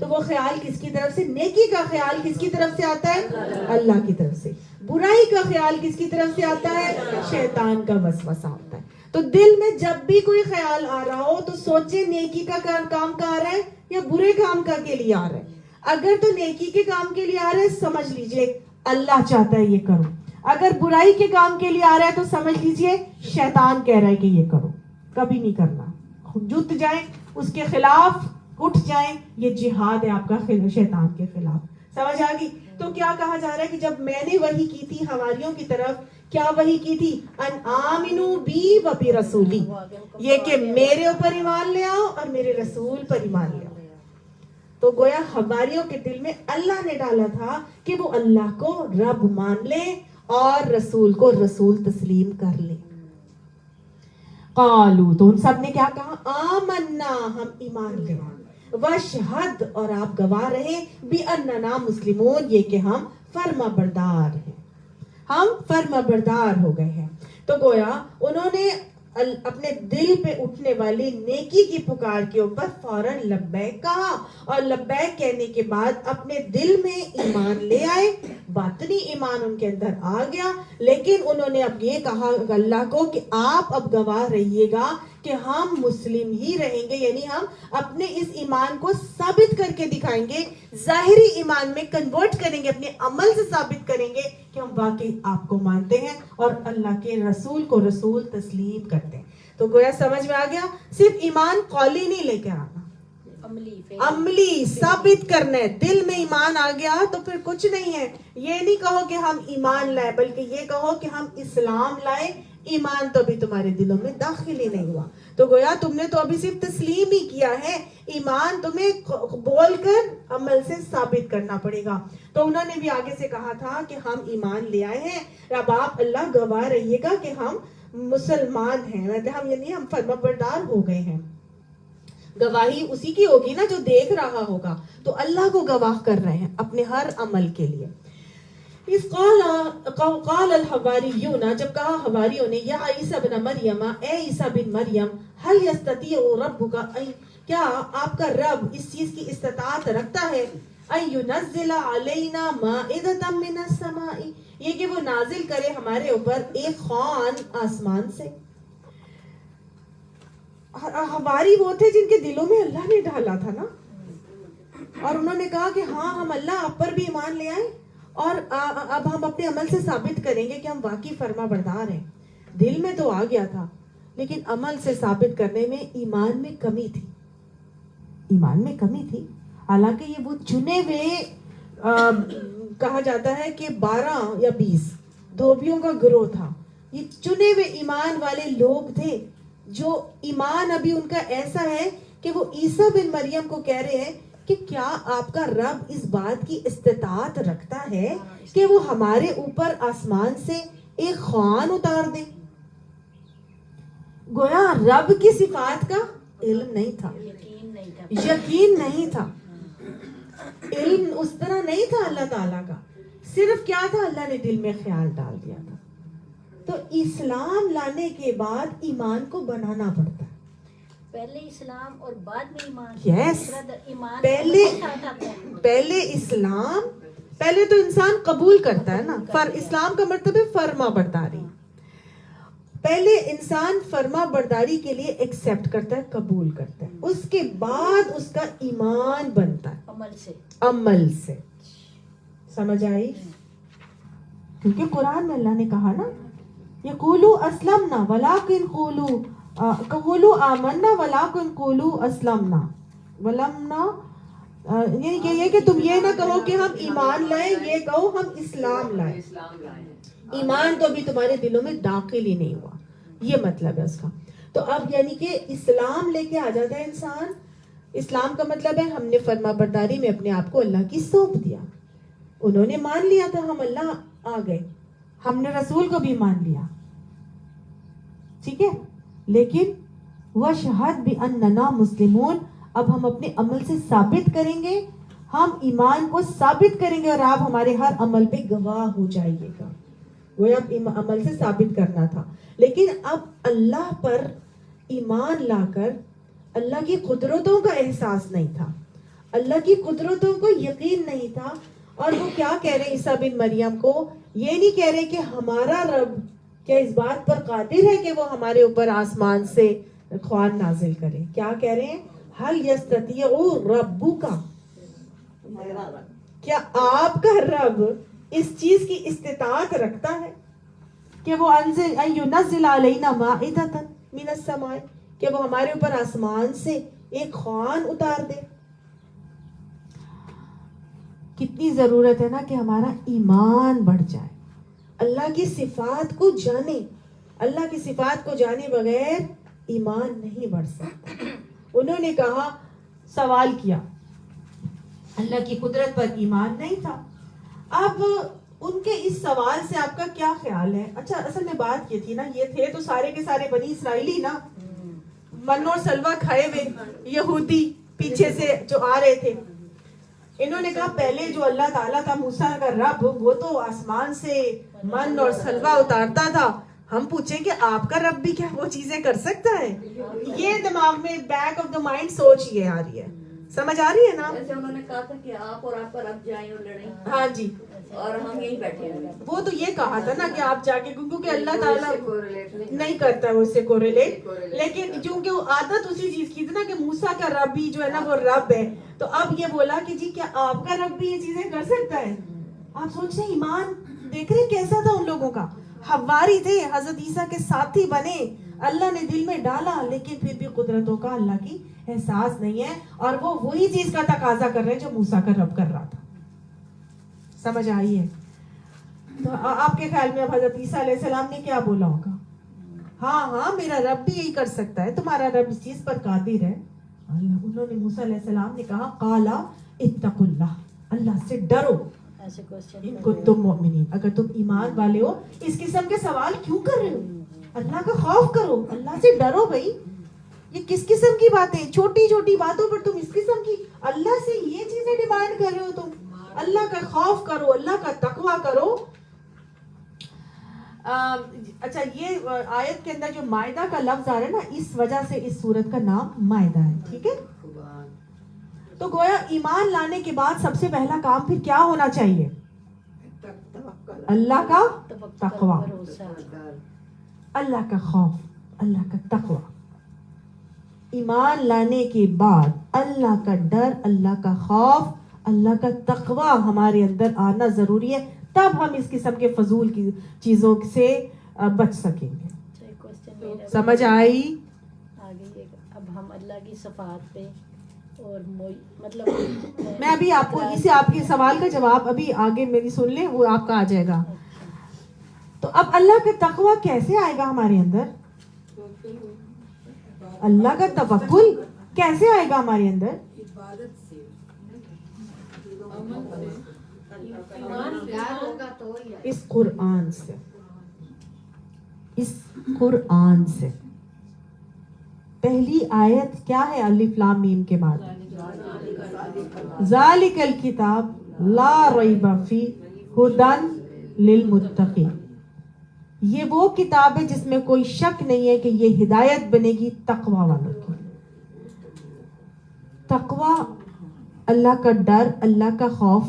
تو وہ خیال کس کی طرف سے؟ نیکی کا خیال کس کی طرف سے آتا ہے؟ اللہ کی طرف سے. برائی کا خیال کس کی طرف سے آتا ہے؟ شیطان کا وسوسہ ہوتا ہے. تو دل میں جب بھی کوئی خیال آ رہا ہو تو سوچے نیکی کا کام کا آ رہا ہے یا برے کام کا کے لیے آ رہا ہے. اگر تو نیکی کے کام کے لیے آ رہا ہے سمجھ لیجئے اللہ چاہتا ہے یہ کرو. اگر برائی کے کام کے لیے آ رہا ہے تو سمجھ لیجئے شیطان کہہ رہا ہے کہ یہ کرو. کبھی نہیں کرنا. جت جائیں اس کے خلاف اٹھ جائیں. یہ جہاد ہے آپ کا شیطان کے خلاف. سمجھ آ گئی؟ تو کیا کہا جا رہا ہے کہ جب میں نے وحی کی تھی حواریوں کی طرف, کیا وحی کی تھی؟ ان آمنو بی و بی رسولی, یہ کہ میرے اوپر ایمان لے آؤ اور میرے رسول پر ایمان لے آؤ. تو گویا حواریوں کے دل میں اللہ نے ڈالا تھا کہ وہ اللہ کو رب مان لے اور رسول کو رسول تسلیم کر لے. قالو, تو ان سب نے کیا کہا؟ آمنا, ہم ایمان لے. وشہد, اور آپ گواہ رہے, بِأَنَّنَا مُسْلِمُونَ, یہ کہ ہم فرما بردار ہیں, ہم فرما بردار ہو گئے ہیں. تو گویا انہوں نے اپنے دل پہ اٹھنے والی نیکی کی پکار کے اوپر فوراً لبیک کہا, اور لبیک کہنے کے بعد اپنے دل میں ایمان لے آئے. باطنی ایمان ان کے اندر آ گیا, لیکن انہوں نے اب یہ کہا اللہ کو کہ آپ اب گواہ رہیے گا کہ ہم مسلم ہی رہیں گے, یعنی ہم اپنے اس ایمان کو ثابت کر کے دکھائیں گے, ظاہری ایمان میں کنورٹ کریں گے, اپنے عمل سے ثابت کریں گے کہ ہم واقعی آپ کو مانتے ہیں اور اللہ کے رسول کو رسول تسلیم کرتے ہیں. تو گویا سمجھ میں آ گیا, صرف ایمان قولی نہیں لے کے آنا, عملی ثابت کرنا ہے. دل میں ایمان آ گیا تو پھر کچھ نہیں ہے. یہ نہیں کہو کہ ہم ایمان لائے, بلکہ یہ کہو کہ ہم اسلام لائے. ایمان تو ابھی تمہارے دلوں میں داخل ہی نہیں ہوا. تو گویا تم نے تو ابھی صرف تسلیم ہی کیا ہے, ایمان تمہیں بول کر عمل سے ثابت کرنا پڑے گا. تو انہوں نے بھی آگے سے کہا تھا کہ ہم ایمان لے آئے ہیں, اب آپ اللہ گواہ رہیے گا کہ ہم مسلمان ہیں, ہم یعنی ہم فرما بردار ہو گئے ہیں. گواہی اسی کی ہوگی نا جو دیکھ رہا ہوگا, تو اللہ کو گواہ کر رہے ہیں اپنے ہر عمل کے لیے. اس قال الحواریون, جب کہا حواریوں نے, یا عیسیٰ بن مریم, اے عیسیٰ بن مریم, هل یستطیع ربک, کیا آپ کا رب اس چیز کی استطاعت رکھتا ہے, ان ینزل علینا مائدۃ من السماء, یہ کہ وہ نازل کرے ہمارے اوپر ایک خوان آسمان سے. حواری وہ تھے جن کے دلوں میں اللہ نے ڈالا تھا نا, اور انہوں نے کہا کہ ہاں ہم اللہ آپ پر بھی ایمان لے آئے اور اب ہم اپنے عمل سے ثابت کریں گے کہ ہم واقعی فرما بردار ہیں. دل میں تو آ گیا تھا, لیکن عمل سے ثابت کرنے میں ایمان میں کمی تھی, ایمان میں کمی تھی. حالانکہ یہ وہ چنے ہوئے کہا جاتا ہے کہ 12 یا 20 دھوبیوں کا گروہ تھا. یہ چنے ہوئے ایمان والے لوگ تھے جو ایمان ابھی ان کا ایسا ہے کہ وہ عیسیٰ بن مریم کو کہہ رہے ہیں کہ کیا آپ کا رب اس بات کی استطاعت رکھتا ہے کہ وہ ہمارے اوپر آسمان سے ایک خوان اتار دے. گویا رب کی صفات کا علم نہیں تھا, یقین نہیں تھا, علم اس طرح نہیں تھا اللہ تعالیٰ کا. صرف کیا تھا, اللہ نے دل میں خیال ڈال دیا تھا. تو اسلام لانے کے بعد ایمان کو بنانا پڑتا ہے. پہلے اسلام اور بعد میں ایمان. یس, ایمان پہلے اسلام, پہلے تو انسان قبول کرتا ہے نا. اسلام کا مطلب ہے فرما برداری. پہلے انسان فرما برداری کے لیے ایکسپٹ کرتا ہے, قبول کرتا ہے, اس کے بعد اس کا ایمان بنتا ہے عمل سے. سمجھ آئی؟ کیونکہ قرآن میں اللہ نے کہا نا, یقولوا اسلمنا ولکن قولوا آمنا ولکن قولوا اسلمنا ولمنا, یعنی کہ یہ کہ تم یہ نہ کہو کہ ہم ایمان لائے, یہ کہو ہم اسلام لائے. ایمان تو ابھی تمہارے دلوں میں داخل ہی نہیں ہوا, یہ مطلب ہے اس کا. تو اب یعنی کہ اسلام لے کے آ جاتا ہے انسان. اسلام کا مطلب ہے ہم نے فرما برداری میں اپنے آپ کو اللہ کی سونپ دیا. انہوں نے مان لیا تھا ہم اللہ آ گئے, ہم نے رسول کو بھی مان لیا, ٹھیک ہے, لیکن وَشْهَدْ بِأَنَّنَا مُسْلِمُونَ, اب ہم اپنے عمل سے ثابت کریں گے, ہم ایمان کو ثابت کریں گے اور آپ ہمارے ہر عمل پہ گواہ ہو جائیے گا. وہ اب عمل سے ثابت کرنا تھا, لیکن اب اللہ پر ایمان لا کر اللہ کی قدرتوں کا احساس نہیں تھا, اللہ کی قدرتوں کو یقین نہیں تھا. اور وہ کیا کہہ رہے ہیں عیسیٰ بن مریم کو؟ یہ نہیں کہہ رہے کہ ہمارا رب کیا اس بات پر قادر ہے کہ وہ ہمارے اوپر آسمان سے خوان نازل کرے. کیا کہہ رہے ہیں؟ حل یستطیع ربک، کیا آپ کا رب اس چیز کی استطاعت رکھتا ہے کہ وہ ينزل علینا مائدۃ من السماء، کہ وہ ہمارے اوپر آسمان سے ایک خوان اتار دے. کتنی ضرورت ہے نا کہ ہمارا ایمان بڑھ جائے، اللہ کی صفات کو جانے. اللہ کی صفات کو جانے بغیر ایمان نہیں بڑھ سکتا. انہوں نے کہا، سوال کیا، اللہ کی قدرت پر ایمان نہیں تھا. اب ان کے اس سوال سے آپ کا کیا خیال ہے؟ اچھا اصل میں بات یہ تھی نا، یہ تھے تو سارے کے سارے بنی اسرائیلی نا، من اور سلوہ کھائے ہوئے یہودی پیچھے سے جو آ رہے تھے. انہوں نے کہا پہلے جو اللہ تعالیٰ تھا موسیٰ کا رب، وہ تو آسمان سے من اور سلوہ اتارتا تھا. ہم پوچھیں کہ آپ کا رب بھی کیا وہ چیزیں کر سکتا ہے؟ یہ دماغ میں بیک آف دا مائنڈ سوچ یہ آ رہی ہے. سمجھ آ رہی ہے نا؟ جیسے انہوں نے کہا تھا کہ آپ اور آپ کا رب جائیں اور لڑیں، ہاں جی، اور ہم یہیں بیٹھے ہیں. وہ تو یہ کہا تھا نا کہ آپ جا کے، کیونکہ اللہ تعالیٰ نہیں کرتا ہے اس سے کوریلیٹ، لیکن چونکہ وہ عادت اسی چیز کی تھی نا کہ موسیٰ کا رب بھی جو ہے نا وہ رب ہے، تو اب یہ بولا کہ جی کیا آپ کا رب بھی یہ چیزیں کر سکتا ہے؟ آپ سوچ رہے ایمان دیکھ رہے کیسا تھا ان لوگوں کا. حواری تھے، حضرت عیسیٰ کے ساتھی بنے، اللہ نے دل میں ڈالا، لیکن پھر بھی قدرتوں کا اللہ کی احساس نہیں ہے، اور وہ وہی چیز کا تقاضا کر رہے ہیں جو موسیٰ کا رب کر رہا تھا. سمجھ آئی ہے؟ تو آپ کے خیال میں اب حضرت عیسیٰ علیہ السلام نے کیا بولا ہوگا؟ ہاں میرا رب بھی یہی کر سکتا ہے، تمہارا رب اس چیز پر قادر ہے. انہوں نے موسیٰ علیہ السلام نے کہا، قالا اتقوا اللہ، اللہ سے ڈرو، ان کنتم مؤمنین، اگر تم ایمان والے ہو. اس قسم کے سوال کیوں کر رہے ہو؟ اللہ کا خوف کرو، اللہ سے ڈرو. بھائی یہ کس قسم کی باتیں؟ چھوٹی چھوٹی باتوں پر تم اس قسم کی اللہ سے یہ چیزیں ڈیمانڈ کر رہے ہو. تم اللہ کا خوف کرو، اللہ کا تقوی کرو. اچھا یہ آیت کے اندر جو مائدہ کا لفظ آ رہا ہے نا، اس وجہ سے اس سورت کا نام مائدہ ہے. ٹھیک ہے، تو گویا ایمان لانے کے بعد سب سے پہلا کام پھر کیا ہونا چاہیے؟ اللہ کا تقوی، اللہ کا خوف، اللہ کا تقوی. ایمان لانے کے بعد اللہ کا ڈر، اللہ کا خوف، اللہ کا تقوی ہمارے اندر آنا ضروری ہے، تب ہم اس قسم کے فضول کی چیزوں سے بچ سکیں گے. سمجھ آئی؟ آگے اب ہم اللہ کی صفات پہ اور مطلب میں ابھی آپ کو اسے آپ کے سوال کا جواب ابھی آگے میری سن لیں، وہ آپ کا آ جائے گا. تو اب اللہ کا تقوی کیسے آئے گا ہمارے اندر؟ اللہ کا توکل کیسے آئے گا ہمارے اندر؟ اس قرآن سے، اس قرآن سے. پہلی آیت کیا ہے الف لام میم کے بعد؟ ذالک الکتاب لا ریب فیہ ھدی للمتقین. یہ وہ کتاب ہے جس میں کوئی شک نہیں ہے کہ یہ ہدایت بنے گی تقوی والوں کی. تقوی، اللہ کا ڈر، اللہ کا خوف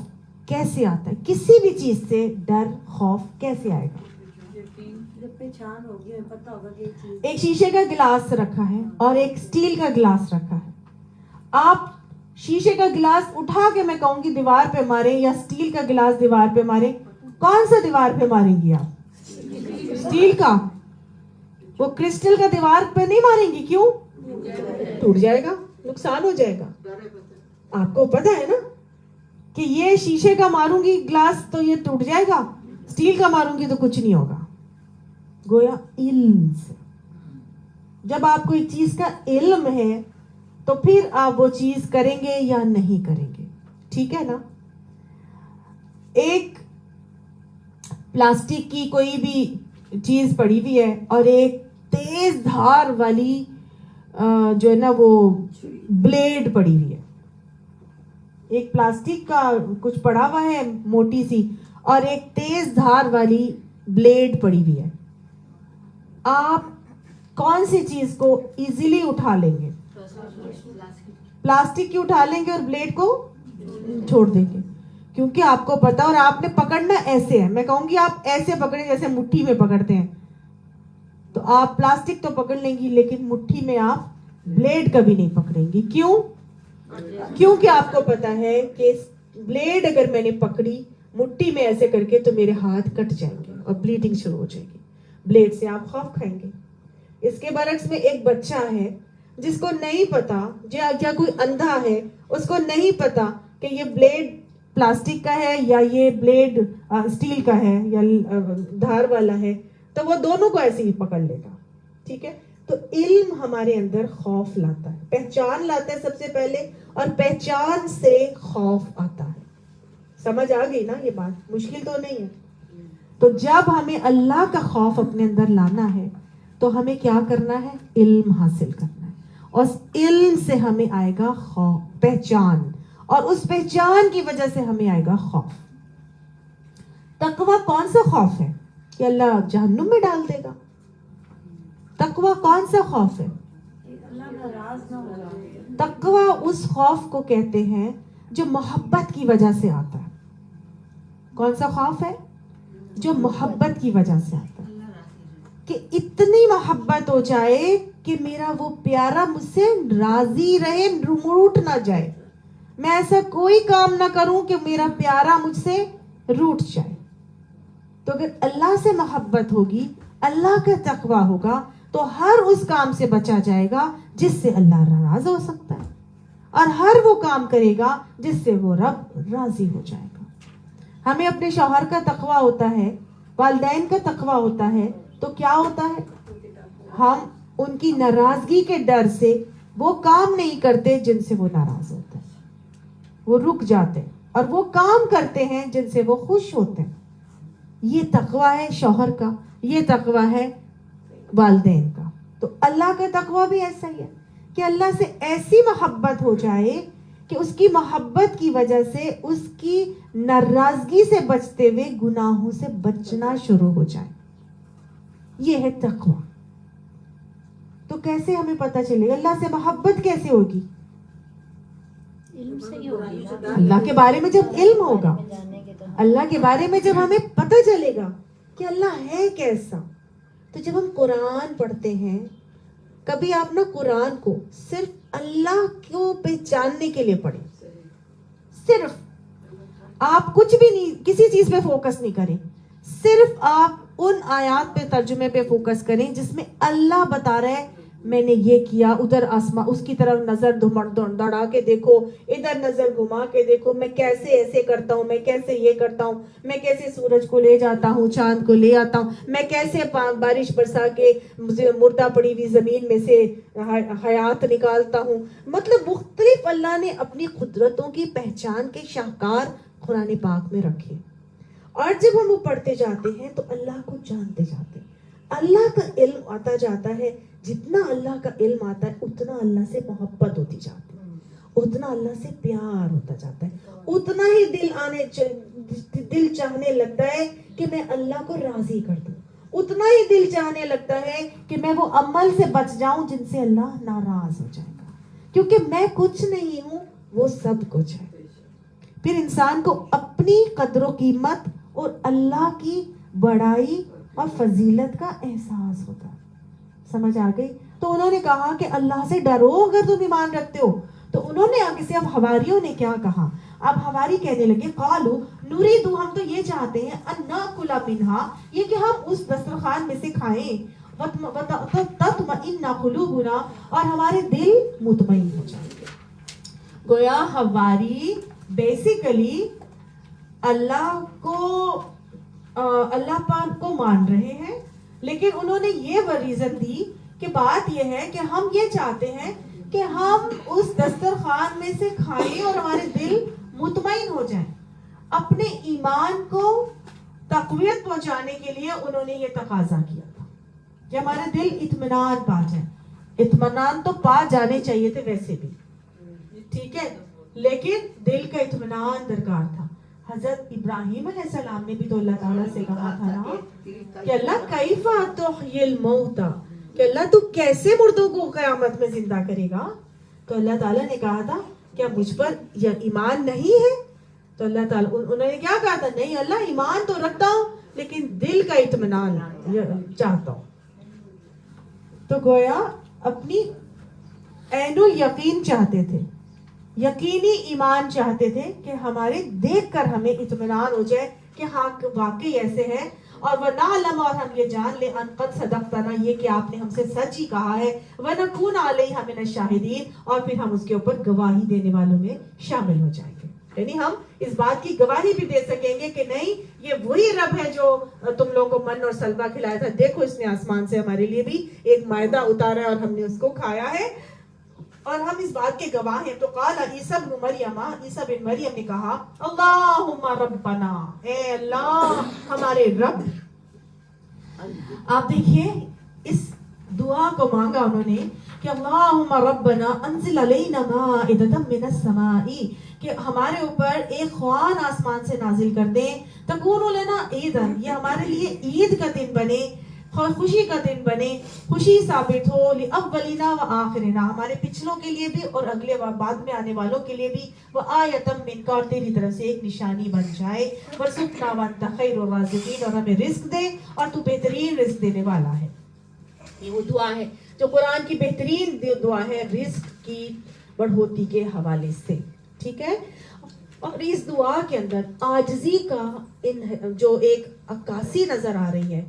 کیسے آتا ہے؟ کسی بھی چیز سے ڈر خوف کیسے آئے گا؟ ایک شیشے کا گلاس رکھا ہے اور ایک سٹیل کا گلاس رکھا ہے. آپ شیشے کا گلاس اٹھا کے میں کہوں گی دیوار پہ ماریں یا سٹیل کا گلاس دیوار پہ ماریں، کون سا دیوار پہ ماریں گی آپ؟ سٹیل کا. وہ کرسٹل کا دیوار پہ نہیں ماریں گی، کیوں؟ ٹوٹ جائے گا، نقصان ہو جائے گا. آپ کو پتا ہے نا کہ یہ شیشے کا ماروں گی گلاس تو یہ ٹوٹ جائے گا، سٹیل کا ماروں گی تو کچھ نہیں ہوگا. گویا علم سے جب آپ کو ایک چیز کا علم ہے تو پھر آپ وہ چیز کریں گے یا نہیں کریں گے. ٹھیک ہے نا؟ ایک پلاسٹک کی کوئی بھی چیز پڑی ہوئی ہے اور ایک تیز دھار والی جو ہے نا وہ بلیڈ پڑی ہوئی ہے. ایک پلاسٹک کا کچھ پڑا ہوا ہے موٹی سی اور ایک تیز دھار والی بلیڈ پڑی ہوئی ہے. آپ کون سی چیز کو ایزیلی اٹھا لیں گے؟ پلاسٹک کی اٹھا لیں گے اور بلیڈ کو چھوڑ دیں گے، کیونکہ آپ کو پتا، اور آپ نے پکڑنا ایسے ہے، میں کہوں گی آپ ایسے پکڑیں جیسے مٹھی میں پکڑتے ہیں، تو آپ پلاسٹک تو پکڑ لیں گی لیکن مٹھی میں آپ بلیڈ کبھی نہیں پکڑیں گی. کیوں؟ کیونکہ آپ کو پتا ہے کہ بلیڈ اگر میں نے پکڑی مٹھی میں ایسے کر کے تو میرے ہاتھ کٹ جائیں گے اور بلیڈنگ شروع ہو جائے گی، بلیڈ سے آپ خوف کھائیں گے. اس کے برعکس میں ایک بچہ ہے جس کو نہیں پتا، یا کوئی اندھا ہے اس کو نہیں پتا کہ یہ بلیڈ پلاسٹک کا ہے یا یہ بلیڈ اسٹیل کا ہے یا دھار والا ہے، تو وہ دونوں کو ایسے ہی پکڑ لے گا. ٹھیک ہے، تو علم ہمارے اندر خوف لاتا ہے، پہچان لاتا ہے سب سے پہلے، اور پہچان سے خوف آتا ہے. سمجھ آ گئی نا یہ بات؟ مشکل تو نہیں ہے. تو جب ہمیں اللہ کا خوف اپنے اندر لانا ہے تو ہمیں کیا کرنا ہے؟ علم حاصل کرنا ہے، اور اس علم سے ہمیں آئے گا خوف، پہچان، اور اس پہچان کی وجہ سے ہمیں آئے گا خوف. تقوی کون سا خوف ہے کہ اللہ جہنم میں ڈال دے گا؟ تقوی کون سا خوف ہے؟ اللہ ناراض نہ ہوگا. تقوی اس خوف کو کہتے ہیں جو محبت کی وجہ سے آتا ہے. کون سا خوف ہے؟ جو محبت کی وجہ سے آتا ہے، کہ اتنی محبت ہو جائے کہ میرا وہ پیارا مجھ سے راضی رہے، روٹ نہ جائے، میں ایسا کوئی کام نہ کروں کہ میرا پیارا مجھ سے روٹ جائے. تو اگر اللہ سے محبت ہوگی، اللہ کا تقوی ہوگا، تو ہر اس کام سے بچا جائے گا جس سے اللہ ناراض ہو سکتا ہے، اور ہر وہ کام کرے گا جس سے وہ رب راضی ہو جائے گا. ہمیں اپنے شوہر کا تقوی ہوتا ہے، والدین کا تقوی ہوتا ہے، تو کیا ہوتا ہے؟ ہم ان کی ناراضگی کے ڈر سے وہ کام نہیں کرتے جن سے وہ ناراض ہوتے ہیں، وہ رک جاتے ہیں، اور وہ کام کرتے ہیں جن سے وہ خوش ہوتے ہیں. یہ تقوی ہے شوہر کا، یہ تقوی ہے والدین کا. تو اللہ کا تقوی بھی ایسا ہی ہے کہ اللہ سے ایسی محبت ہو جائے کہ اس کی محبت کی وجہ سے اس کی ناراضگی سے بچتے ہوئے گناہوں سے بچنا شروع ہو جائے. یہ ہے تقوی. تو کیسے ہمیں پتہ چلے گا اللہ سے محبت کیسے ہوگی؟ علم سے ہی ہوگی نا. اللہ کے بارے میں جب علم ہوگا، جانیں گے تو اللہ کے بارے میں جب ہمیں پتہ چلے گا کہ اللہ ہے کیسا. تو جب ہم قرآن پڑھتے ہیں، کبھی آپ نا قرآن کو صرف اللہ کو پہچاننے کے لیے پڑھیں، صرف آپ کچھ بھی نہیں، کسی چیز پہ فوکس نہیں کریں، صرف آپ ان آیات پہ، ترجمے پہ فوکس کریں جس میں اللہ بتا رہا ہے میں نے یہ کیا، ادھر آسمان اس کی طرف نظر دوڑا کے دیکھو، ادھر نظر گھما کے دیکھو، میں کیسے ایسے کرتا ہوں، میں کیسے یہ کرتا ہوں، میں کیسے سورج کو لے جاتا ہوں، چاند کو لے آتا ہوں، میں کیسے بارش برسا کے مردہ پڑی ہوئی زمین میں سے حیات نکالتا ہوں. مطلب مختلف اللہ نے اپنی قدرتوں کی پہچان کے شاہکار قرآن پاک میں رکھے. اور جب ہم وہ پڑھتے جاتے ہیں تو اللہ کو جانتے جاتے ہیں، اللہ کا علم آتا جاتا ہے. جتنا اللہ کا علم آتا ہے اتنا اللہ سے محبت ہوتی جاتی ہے، اتنا اللہ سے پیار ہوتا جاتا ہے، اتنا ہی دل چاہنے لگتا ہے کہ میں اللہ کو راضی کر دوں، اتنا ہی دل چاہنے لگتا ہے کہ میں وہ عمل سے بچ جاؤں جن سے اللہ ناراض ہو جائے گا، کیونکہ میں کچھ نہیں ہوں، وہ سب کچھ ہے. پھر انسان کو اپنی قدر و قیمت اور اللہ کی بڑائی اور فضیلت کا احساس ہوتا ہے. سمجھ آ گئی؟ تو انہوں نے کہا کہ اللہ سے ڈرو اگر تم ایمان رکھتے ہو. تو انہوں نے آگے سے اب حواریوں نے کیا کہا؟ اب حواری کہنے لگے قالو نریدو، ہم تو یہ چاہتے ہیں ان ناکل منہا، یہ کہ ہم اس دسترخوان میں سے کھائیں، تطمئن قلوبنا، اور ہمارے دل مطمئن ہو جائیں گے. گویا حواری بیسیکلی اللہ پاک کو مان رہے ہیں، لیکن انہوں نے یہ ریزن دی کہ بات یہ ہے کہ ہم یہ چاہتے ہیں کہ ہم اس دسترخوان میں سے کھائیں اور ہمارے دل مطمئن ہو جائیں. اپنے ایمان کو تقویت پہنچانے کے لیے انہوں نے یہ تقاضا کیا تھا کہ ہمارے دل اطمینان پا جائیں. اطمینان تو پا جانے چاہیے تھے ویسے بھی، ٹھیک ہے، لیکن دل کا اطمینان درکار تھا. حضرت ابراہیم علیہ السلام نے بھی تو اللہ تعالیٰ سے کہا تھا نا کہ اللہ کیف تحیی الموتى، کہ اللہ تو کیسے مردوں کو قیامت میں زندہ کرے گا. تو اللہ تعالیٰ نے کہا تھا کیا مجھ پر یہ ایمان نہیں ہے؟ تو اللہ تعالیٰ انہوں نے کیا کہا تھا؟ نہیں اللہ ایمان تو رکھتا ہوں لیکن دل کا اطمینان چاہتا ہوں. تو گویا اپنی عین الیقین چاہتے تھے, یقینی ایمان چاہتے تھے کہ ہمارے دیکھ کر ہمیں اطمینان ہو جائے کہ ہاں واقعی ایسے ہے. اور وَنَعْلَمَ, اور ہم یہ جان لیں, أَن قَدْ صَدَقْتَنَا, یہ کہ آپ نے ہم سے سچ ہی کہا ہے. وَنَكُونَ عَلَيْهَا مِنَ الشَّاهِدِينَ, اور پھر ہم اس کے اوپر گواہی دینے والوں میں شامل ہو جائیں گے. یعنی ہم اس بات کی گواہی بھی دے سکیں گے کہ نہیں یہ وہی رب ہے جو تم لوگوں کو من اور سلوہ کھلایا تھا. دیکھو اس نے آسمان سے ہمارے لیے بھی ایک مائدہ اتارا ہے اور ہم نے اس کو کھایا ہے اور ہم اس بات کے گواہ ہیں. تو قال عیسیٰ بن مریم, عیسیٰ بن مریم نے کہا اللہم ربنا, اے اللہ ہمارے رب. آپ دیکھیے اس دعا کو مانگا انہوں نے کہ اللہم ربنا انزل علینا مائدۃ من السماء, کہ ہمارے اوپر ایک خوان آسمان سے نازل کر دیں. تکون لنا عیدا, یہ ہمارے لیے عید کا دن بنے, خوشی کا دن بنے, خوشی ثابت ہو. لأولینا و آخرنا, ہمارے پچھلوں کے لیے بھی اور اگلے بعد میں آنے والوں کے لیے بھی. وآیۃ منک, اور تیری طرف سے ایک نشانی بن جائے. وارزقنا وانت خیر الرازقین, اور ہمیں رزق دے اور تو بہترین رزق دینے والا ہے. یہ وہ دعا ہے جو قرآن کی بہترین دعا ہے رزق کی بڑھوتی کے حوالے سے. ٹھیک ہے, اور اس دعا کے اندر عاجزی کا جو ایک عکاسی نظر آ رہی ہے,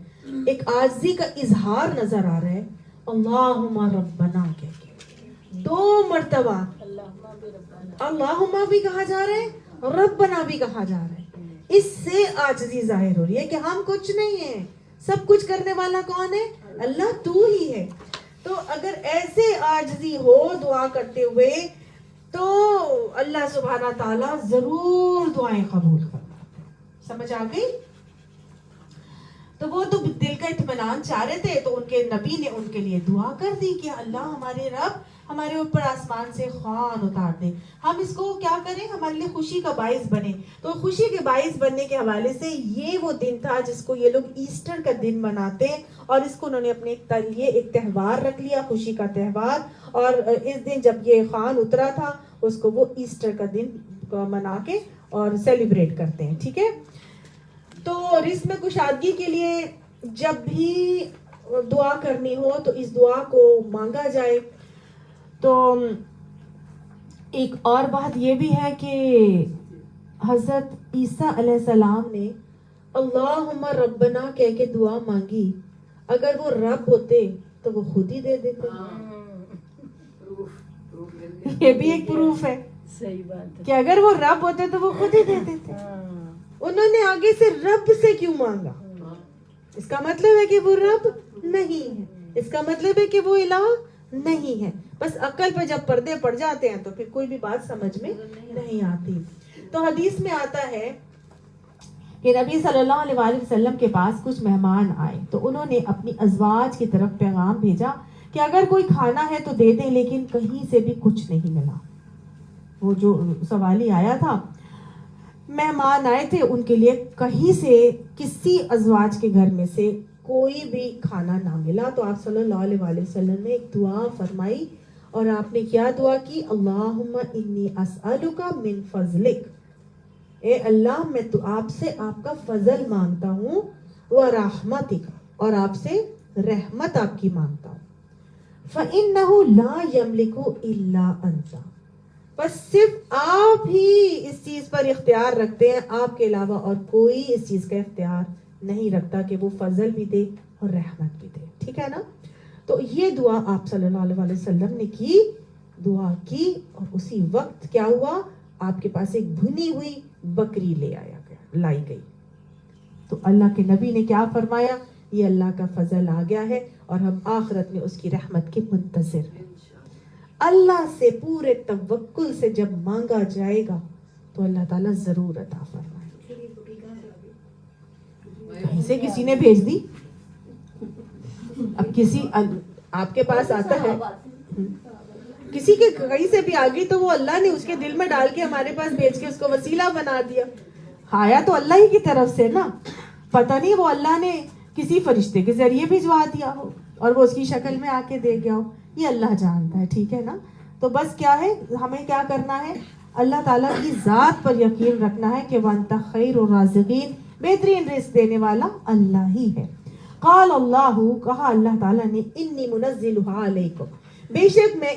ایک عاجزی کا اظہار نظر آ رہا ہے. اللہم ربنا کہہ کے 2 مرتبہ اللہم بھی کہا جا رہا ہے, ربنا بھی کہا جا رہا ہے. اس سے عاجزی ظاہر ہو رہی ہے کہ ہم کچھ نہیں ہیں, سب کچھ کرنے والا کون ہے؟ اللہ, تو ہی ہے. تو اگر ایسے عاجزی ہو دعا کرتے ہوئے تو اللہ سبحانہ تعالیٰ ضرور دعائیں قبول کرتا ہے. سمجھ آ گئی؟ تو وہ تو دل کا اطمینان چاہ رہے تھے, تو ان کے نبی نے ان کے لیے دعا کر دی کہ اللہ ہمارے رب ہمارے اوپر آسمان سے خوان اتار دے, ہم اس کو کیا کریں, ہمارے لیے خوشی کا باعث بنے. تو خوشی کے باعث بننے کے حوالے سے یہ وہ دن تھا جس کو یہ لوگ ایسٹر کا دن مناتے, اور اس کو انہوں نے اپنے لیے ایک تہوار رکھ لیا, خوشی کا تہوار. اور اس دن جب یہ خوان اترا تھا اس کو وہ ایسٹر کا دن منا کے اور سیلیبریٹ کرتے ہیں. ٹھیک ہے, تو رزق میں کشادگی کے لیے جب بھی دعا کرنی ہو تو اس دعا کو مانگا جائے. تو ایک اور بات یہ بھی ہے کہ حضرت عیسیٰ علیہ السلام نے اللہم ربنا کہہ کے دعا مانگی, اگر وہ رب ہوتے تو وہ خود ہی دے دیتے. یہ بھی ایک پروف ہے, صحیح بات ہے, کہ اگر وہ رب ہوتے تو وہ خود ہی دے دیتے. انہوں نے آگے سے رب سے کیوں مانگا؟ اس کا مطلب ہے کہ وہ رب نہیں ہے, اس کا مطلب ہے کہ وہ الہ نہیں ہے. بس عقل پہ جب پردے پڑ جاتے ہیں تو پھر کوئی بھی بات سمجھ میں نہیں آتی. تو حدیث میں آتا ہے کہ نبی صلی اللہ علیہ وآلہ وسلم کے پاس کچھ مہمان آئے, تو انہوں نے اپنی ازواج کی طرف پیغام بھیجا کہ اگر کوئی کھانا ہے تو دے دیں, لیکن کہیں سے بھی کچھ نہیں ملا. وہ جو سوالی آیا تھا, مہمان آئے تھے, ان کے لیے کہیں سے کسی ازواج کے گھر میں سے کوئی بھی کھانا نہ ملا. تو آپ صلی اللہ علیہ وآلہ وسلم نے ایک دعا فرمائی, اور آپ نے کیا دعا کی؟ اللہم انی اسألک من فضلک, اے اللہ میں تو آپ سے آپ کا فضل مانگتا ہوں, ورحمتک, اور آپ سے رحمت آپ کی مانگتا ہوں. فإنہ لا یملک الا انت, بس صرف آپ ہی اس چیز پر اختیار رکھتے ہیں, آپ کے علاوہ اور کوئی اس چیز کا اختیار نہیں رکھتا کہ وہ فضل بھی دے اور رحمت بھی دے. ٹھیک ہے نا؟ تو یہ دعا آپ صلی اللہ علیہ وسلم نے کی, دعا کی, اور اسی وقت کیا ہوا, آپ کے پاس ایک بھنی ہوئی بکری لائی گئی. تو اللہ کے نبی نے کیا فرمایا, یہ اللہ کا فضل آ گیا ہے اور ہم آخرت میں اس کی رحمت کے منتظر ہیں. اللہ سے پورے توکل سے جب مانگا جائے گا تو اللہ تعالیٰ ضرور عطا فرمائے. کہیں سے کسی نے بھیج دی, اب کسی آپ کے پاس آتا ہے, کسی کے کہیں سے بھی آ گئی تو وہ اللہ نے اس کے دل میں ڈال کے ہمارے پاس بھیج کے اس کو وسیلہ بنا دیا. آیا تو اللہ ہی کی طرف سے نا, پتہ نہیں وہ اللہ نے کسی فرشتے کے ذریعے بھجوا دیا ہو اور وہ اس کی شکل میں آ کے دے گیا ہو, یہ اللہ جانتا ہے. ٹھیک ہے نا, تو بس کیا ہے, ہمیں کیا کرنا ہے, اللہ تعالیٰ کی ذات پر یقین رکھنا ہے کہ وَأَنْتَ خَيْرُ الرَّازِقِينَ, بہترین رزق دینے والا اللہ ہی ہے. قال اللہ, کہا اللہ تعالیٰ نے, انی منزلها علیکم, بے شک میں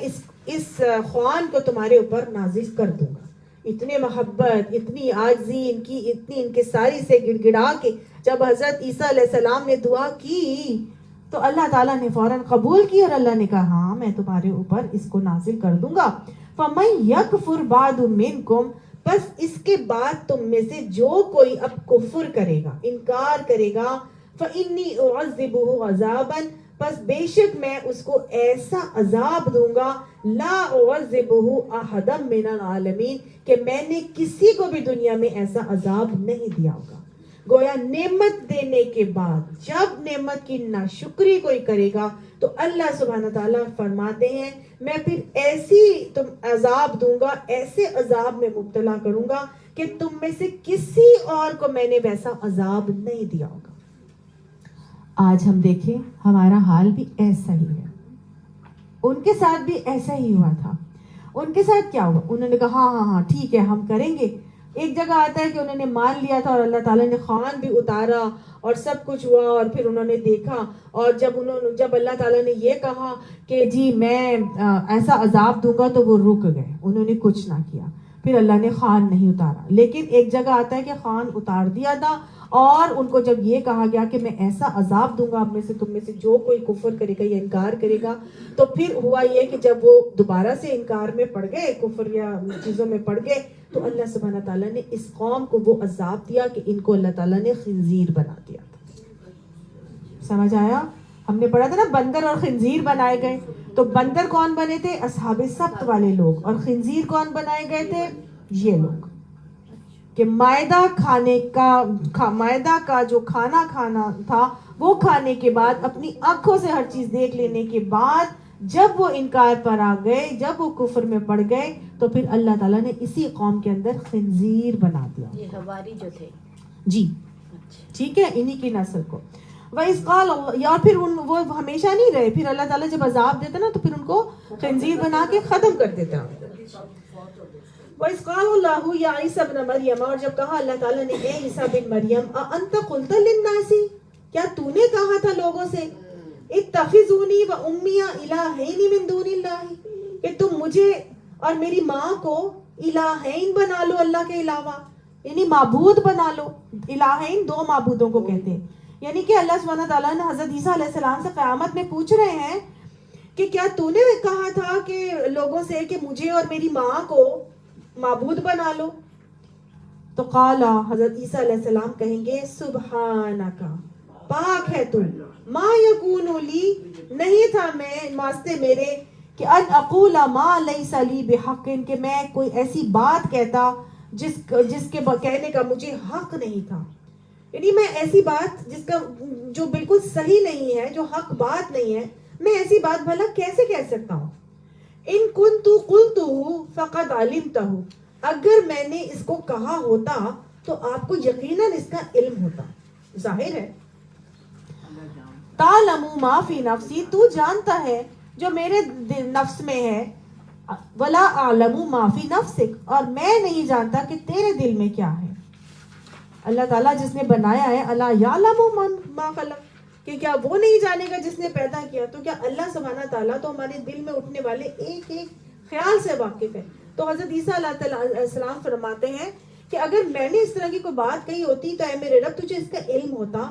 اس خوان کو تمہارے اوپر نازل کر دوں گا. اتنے محبت, اتنی عاجزی ان کی, اتنی انکساری سے گڑ گڑا کے جب حضرت عیسیٰ علیہ السلام نے دعا کی تو اللہ تعالیٰ نے فوراً قبول کی, اور اللہ نے کہا ہاں میں تمہارے اوپر اس کو نازل کر دوں گا. فَمَن يَكْفُرْ بَعْدُ مِنْكُمْ, بس اس کے بعد تم میں سے جو کوئی اب کفر کرے گا, انکار کرے گا, فَإِنِّي أُعَذِّبُهُ عَذَابًا, بس بے شک میں اس کو ایسا عذاب دوں گا, لا أُعَذِّبُهُ أَحَدًا مِنَ الْعَالَمِينَ, کہ میں نے کسی کو بھی دنیا میں ایسا عذاب نہیں دیا ہوگا. گویا نعمت دینے کے بعد جب نعمت کی ناشکری کوئی کرے گا تو اللہ سبحانہ تعالیٰ فرماتے ہیں میں پھر ایسی تم عذاب دوں گا, ایسے عذاب میں مبتلا کروں گا کہ تم میں سے کسی اور کو میں نے ویسا عذاب نہیں دیا ہوگا. آج ہم دیکھیں ہمارا حال بھی ایسا ہی ہے. ان کے ساتھ بھی ایسا ہی ہوا تھا. ان کے ساتھ کیا ہوا, انہوں نے کہا ہاں ٹھیک ہے ہم کریں گے. ایک جگہ آتا ہے کہ انہوں نے مان لیا تھا اور اللہ تعالیٰ نے خوان بھی اتارا اور سب کچھ ہوا, اور پھر انہوں نے دیکھا, اور جب اللہ تعالیٰ نے یہ کہا کہ جی میں ایسا عذاب دوں گا تو وہ رک گئے, انہوں نے کچھ نہ کیا. پھر اللہ نے خوان نہیں اتارا. لیکن ایک جگہ آتا ہے کہ خوان اتار دیا تھا, اور ان کو جب یہ کہا گیا کہ میں ایسا عذاب دوں گا اب میں سے تم میں سے جو کوئی کفر کرے گا یا انکار کرے گا, تو پھر ہوا یہ کہ جب وہ دوبارہ سے انکار میں پڑ گئے, کفر یا چیزوں میں پڑ گئے, تو اللہ سبحانہ تعالیٰ نے اس قوم کو وہ عذاب دیا کہ ان کو اللہ تعالیٰ نے خنزیر بنا دیا. سمجھ آیا؟ ہم نے پڑھا تھا نا بندر اور خنزیر بنائے گئے. تو بندر کون بنے تھے؟ اصحاب سبت والے لوگ. اور خنزیر کون بنائے گئے تھے؟ یہ لوگ. کہ معدہ کا جو کھانا کھانا تھا وہ کھانے کے بعد اپنی آنکھوں سے ہر چیز دیکھ لینے کے بعد جب وہ انکار پر آ گئے, جب وہ کفر میں پڑ گئے, تو پھر اللہ تعالیٰ نے اسی قوم کے اندر خنزیر بنا دیا. یہ حواری جو تھے جی ٹھیک ہے, انہی کی نسل کو. وَإِذْ قَالَ اللَّهُ, یا پھر وہ ہمیشہ نہیں رہے, پھر اللہ تعالیٰ جب عذاب دیتا نا تو پھر ان کو خنزیر بنا کے ختم کر دیتا. وَإِذْ قَالَ اللَّهُ يَا عِيسَى ابْنَ مَرْيَمَ, اور جب کہا اللہ تعالیٰ نے اے عیسیٰ بن مریم, أَأَنْتَ قُلْتَ لِلنَّاسِ, کیا تو نے کہا تھا لوگوں سے, اتخذونی و امی الہین من دون اللہ, کہ تم مجھے اور میری ماں کو الہین بنا لو اللہ کے علاوہ, یعنی معبود بنا لو. الہین دو معبودوں کو کہتے ہیں. یعنی کہ اللہ سبحانہ تعالیٰ نے حضرت عیسیٰ علیہ السلام سے قیامت میں پوچھ رہے ہیں کہ کیا تو نے کہا تھا کہ لوگوں سے کہ مجھے اور میری ماں کو معبود بنا لو. تو قال, حضرت عیسیٰ علیہ السلام کہیں گے سبحانک, پاک ہے تو, ما یکون لی, نہیں تھا میں واسطے میرے, کہ ان اقول ما لیس لی بحق, کہ میں کوئی ایسی بات کہتا جس کے کہنے کا مجھے حق نہیں تھا. یعنی میں ایسی بات جس کا جو بالکل صحیح نہیں ہے, جو حق بات نہیں ہے, میں ایسی بات بھلا کیسے کہہ سکتا ہوں. ان کنت قلتہ فقد علمتہ, اگر میں نے اس کو کہا ہوتا تو آپ کو یقیناً اس کا علم ہوتا. ظاہر ہے. تعلم ما فی نفسی, تو جانتا ہے جو میرے نفس میں ہے, ولا اعلم ما فی نفسک, اور میں نہیں جانتا کہ تیرے دل میں کیا ہے. اللہ تعالیٰ جس نے بنایا ہے, الا یعلم ما خلق, کہ کیا وہ نہیں جانے گا جس نے پیدا کیا. تو کیا اللہ سبحانہ تعالیٰ تو ہمارے دل میں اٹھنے والے ایک ایک خیال سے واقف ہے. تو حضرت عیسیٰ علیہ السلام فرماتے ہیں کہ اگر میں نے اس طرح کی کوئی بات کہی ہوتی تو اے میرے رب تجھے اس کا علم ہوتا,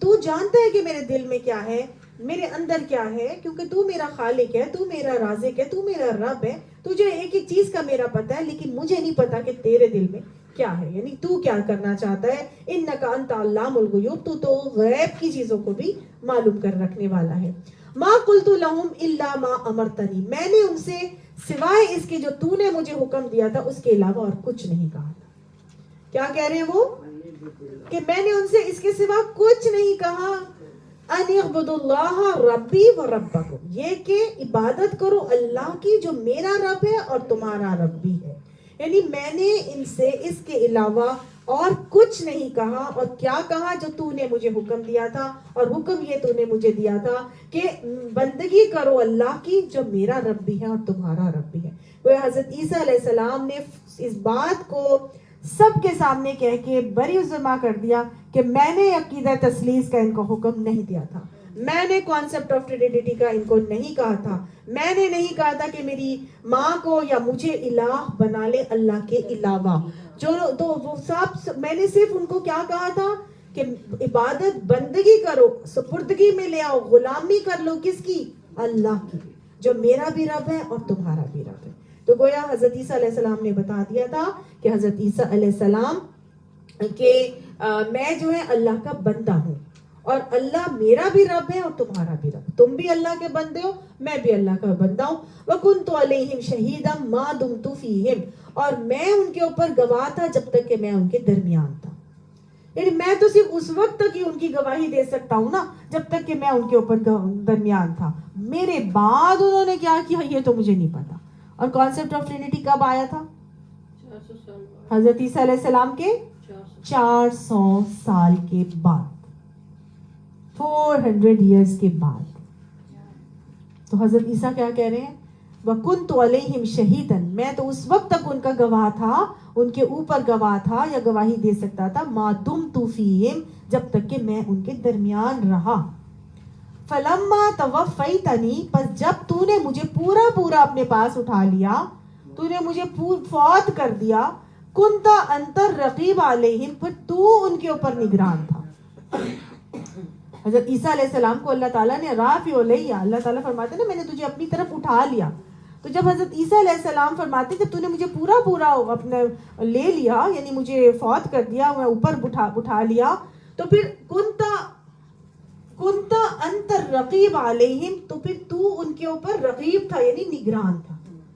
تو جانتا ہے کہ میرے دل میں کیا ہے, میرے اندر کیا ہے, کیونکہ تو میرا خالق ہے, تو میرا رازق ہے, تو میرا رب ہے, تجھے ایک ایک چیز کا میرا پتہ ہے, لیکن مجھے نہیں پتا کہ تیرے دل میں کیا ہے, یعنی تو کیا کرنا چاہتا ہے. انک انت علام الغیوب, تو غیب کی چیزوں کو بھی معلوم کر رکھنے والا ہے. ما قلت لهم الا ما امرتنی, میں نے ان سے سوائے اس کے جو تو نے مجھے حکم دیا تھا اس کے علاوہ اور کچھ نہیں کہا. کیا کہہ رہے ہیں وہ, کہ میں نے ان سے اس کے سوا کچھ نہیں کہا. ان اعبدوا اللہ ربی و ربکم, یہ کہ عبادت کرو اللہ کی جو میرا رب ہے اور تمہارا رب بھی ہے. یعنی میں نے ان سے اس کے علاوہ اور کچھ نہیں کہا، اور کیا کہا؟ جو تو نے مجھے حکم دیا تھا، اور حکم یہ تو نے مجھے دیا تھا کہ بندگی کرو اللہ کی جو میرا رب بھی ہے اور تمہارا رب بھی ہے۔ وہ حضرت عیسیٰ علیہ السلام نے اس بات کو سب کے سامنے کہہ کے بری ذمہ کر دیا کہ میں نے عقیدہ تثلیث کا ان کو حکم نہیں دیا تھا، میں نے کانسیپٹ آف ٹرینٹی کا ان کو نہیں کہا تھا، میں نے نہیں کہا تھا کہ میری ماں کو یا مجھے الہ بنا لے اللہ کے علاوہ۔ جو تو وہ سب میں نے صرف ان کو کیا کہا تھا کہ عبادت بندگی کرو، سپردگی میں لے آؤ، غلامی کر لو کس کی؟ اللہ کی، جو میرا بھی رب ہے اور تمہارا بھی رب ہے۔ تو گویا حضرت عیسیٰ علیہ السلام نے بتا دیا تھا کہ حضرت عیسیٰ علیہ السلام کہ میں جو ہے اللہ کا بندہ ہوں، اور اللہ میرا بھی رب ہے اور تمہارا بھی رب، تم بھی اللہ کے بندے ہو، میں بھی اللہ کا بندہ ہوں۔ وَكُنْتُ عَلَيْهِمْ شَهِيدًا مَا دُمْتُ فِيهِمْ، اور میں ان کے اوپر گواہ تھا جب تک کہ میں ان کے درمیان تھا۔ یعنی میں تو صرف اس وقت تک ہی ان کی گواہی دے سکتا ہوں نا جب تک کہ میں ان کے اوپر درمیان تھا، میرے بعد انہوں نے کیا کیا یہ تو مجھے نہیں پتا۔ اور کانسیپٹ آف ٹرینٹی کب آیا تھا؟ حضرت عیسیٰ علیہ السلام کے 400 سال کے بعد، 400 ایئرز کے بعد۔ تو حضرت عیسیٰ کیا کہہ رہے ہیں؟ وَكُنْتُ عَلَيْهِمْ شَهِيدًا، میں تو اس وقت تک ان کا گواہ تھا، ان کے اوپر گواہ تھا یا گواہی دے سکتا تھا، مَا دُمْتُ فِيهِمْ، جب تک کہ میں ان کے درمیان رہا۔ فَلَمَّا تَوَفَّيْتَنِي، پس جب تو نے مجھے پورا اپنے پاس اٹھا لیا، تو نے مجھے فوت کر دیا، كُنْتَ أَنْتَ الرَّقِيبُ عَلَيْهِمْ، پھر تو ان کے اوپر نگران تھا۔ حضرت عیسیٰ علیہ السلام کو اللہ تعالیٰ نے رافع الیہ، اللہ تعالیٰ فرماتے ہیں نا میں نے تجھے اپنی طرف اٹھا لیا، تو جب حضرت عیسیٰ علیہ السلام فرماتے جب تو نے مجھے پورا اپنے لے لیا، یعنی مجھے فوت کر دیا، میں اوپر اٹھا لیا، تو پھر کنت انت الرقیب علیہم، تو پھر تو ان کے اوپر رقیب تھا یعنی نگران تھا،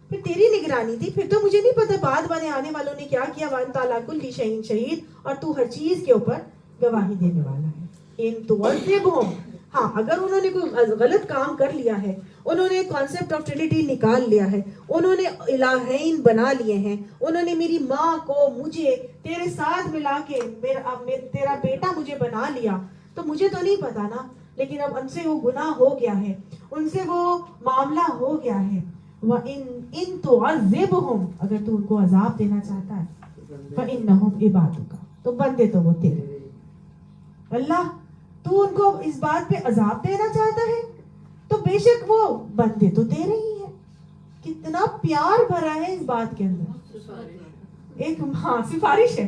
پھر تیری نگرانی تھی۔ پھر تو مجھے نہیں پتا بعد میں آنے والوں نے کیا کیا، وانت علی کل شیء شہید، اور تو ہر چیز کے اوپر گواہی دینے والا ہے۔ ان تعذبہم، ہاں اگر انہوں نے کوئی غلط کام کر لیا ہے، انہوں نے کانسیپٹ آف ٹرینٹی نکال لیا ہے، انہوں نے الہین بنا لیے ہیں، انہوں نے میری ماں کو مجھے تیرے ساتھ ملا کے تیرا بیٹا مجھے بنا لیا، تو مجھے تو نہیں پتا نا، لیکن اب ان سے وہ گناہ ہو گیا ہے، ان سے وہ معاملہ ہو گیا ہے۔ وَإِن تُعَذِّبْهُمْ، اگر تو ان کو عذاب دینا چاہتا ہے، فَإِنَّهُمْ عِبَادُكَ، تو بندے تو وہ تیرے۔ اللہ تو ان کو اس بات پہ عذاب دینا چاہتا ہے تو بے شک وہ بندے تو تیرے ہی ہیں۔ کتنا پیار بھرا ہے اس بات کے اندر، ایک ہاں سفارش ہے،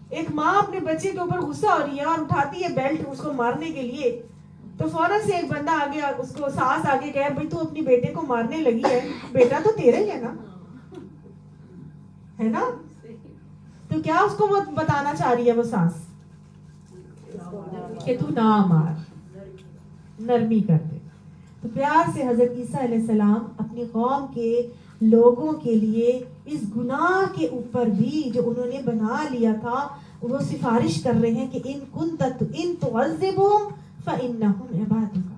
ایک ماں اپنے بچے کے اوپر غصہ ہو رہی ہے اور اٹھاتی ہے بیلٹ اس کو مارنے کے لیے، تو فوراً سے ایک بندہ آگے اس کو ساس آگے کہے بھائی تو اپنی بیٹے کو مارنے لگی ہے، بیٹا تو تیرا ہی ہے نا، تو کیا اس کو وہ بتانا چاہ رہی ہے وہ ساس کہ تو نہ مار، نرمی کر دے۔ تو پیار سے حضرت عیسیٰ علیہ السلام اپنی قوم کے لوگوں کے لیے اس گناہ کے اوپر بھی جو انہوں نے بنا لیا تھا وہ سفارش کر رہے ہیں کہ ان تعذبہم فإنہم عبادک،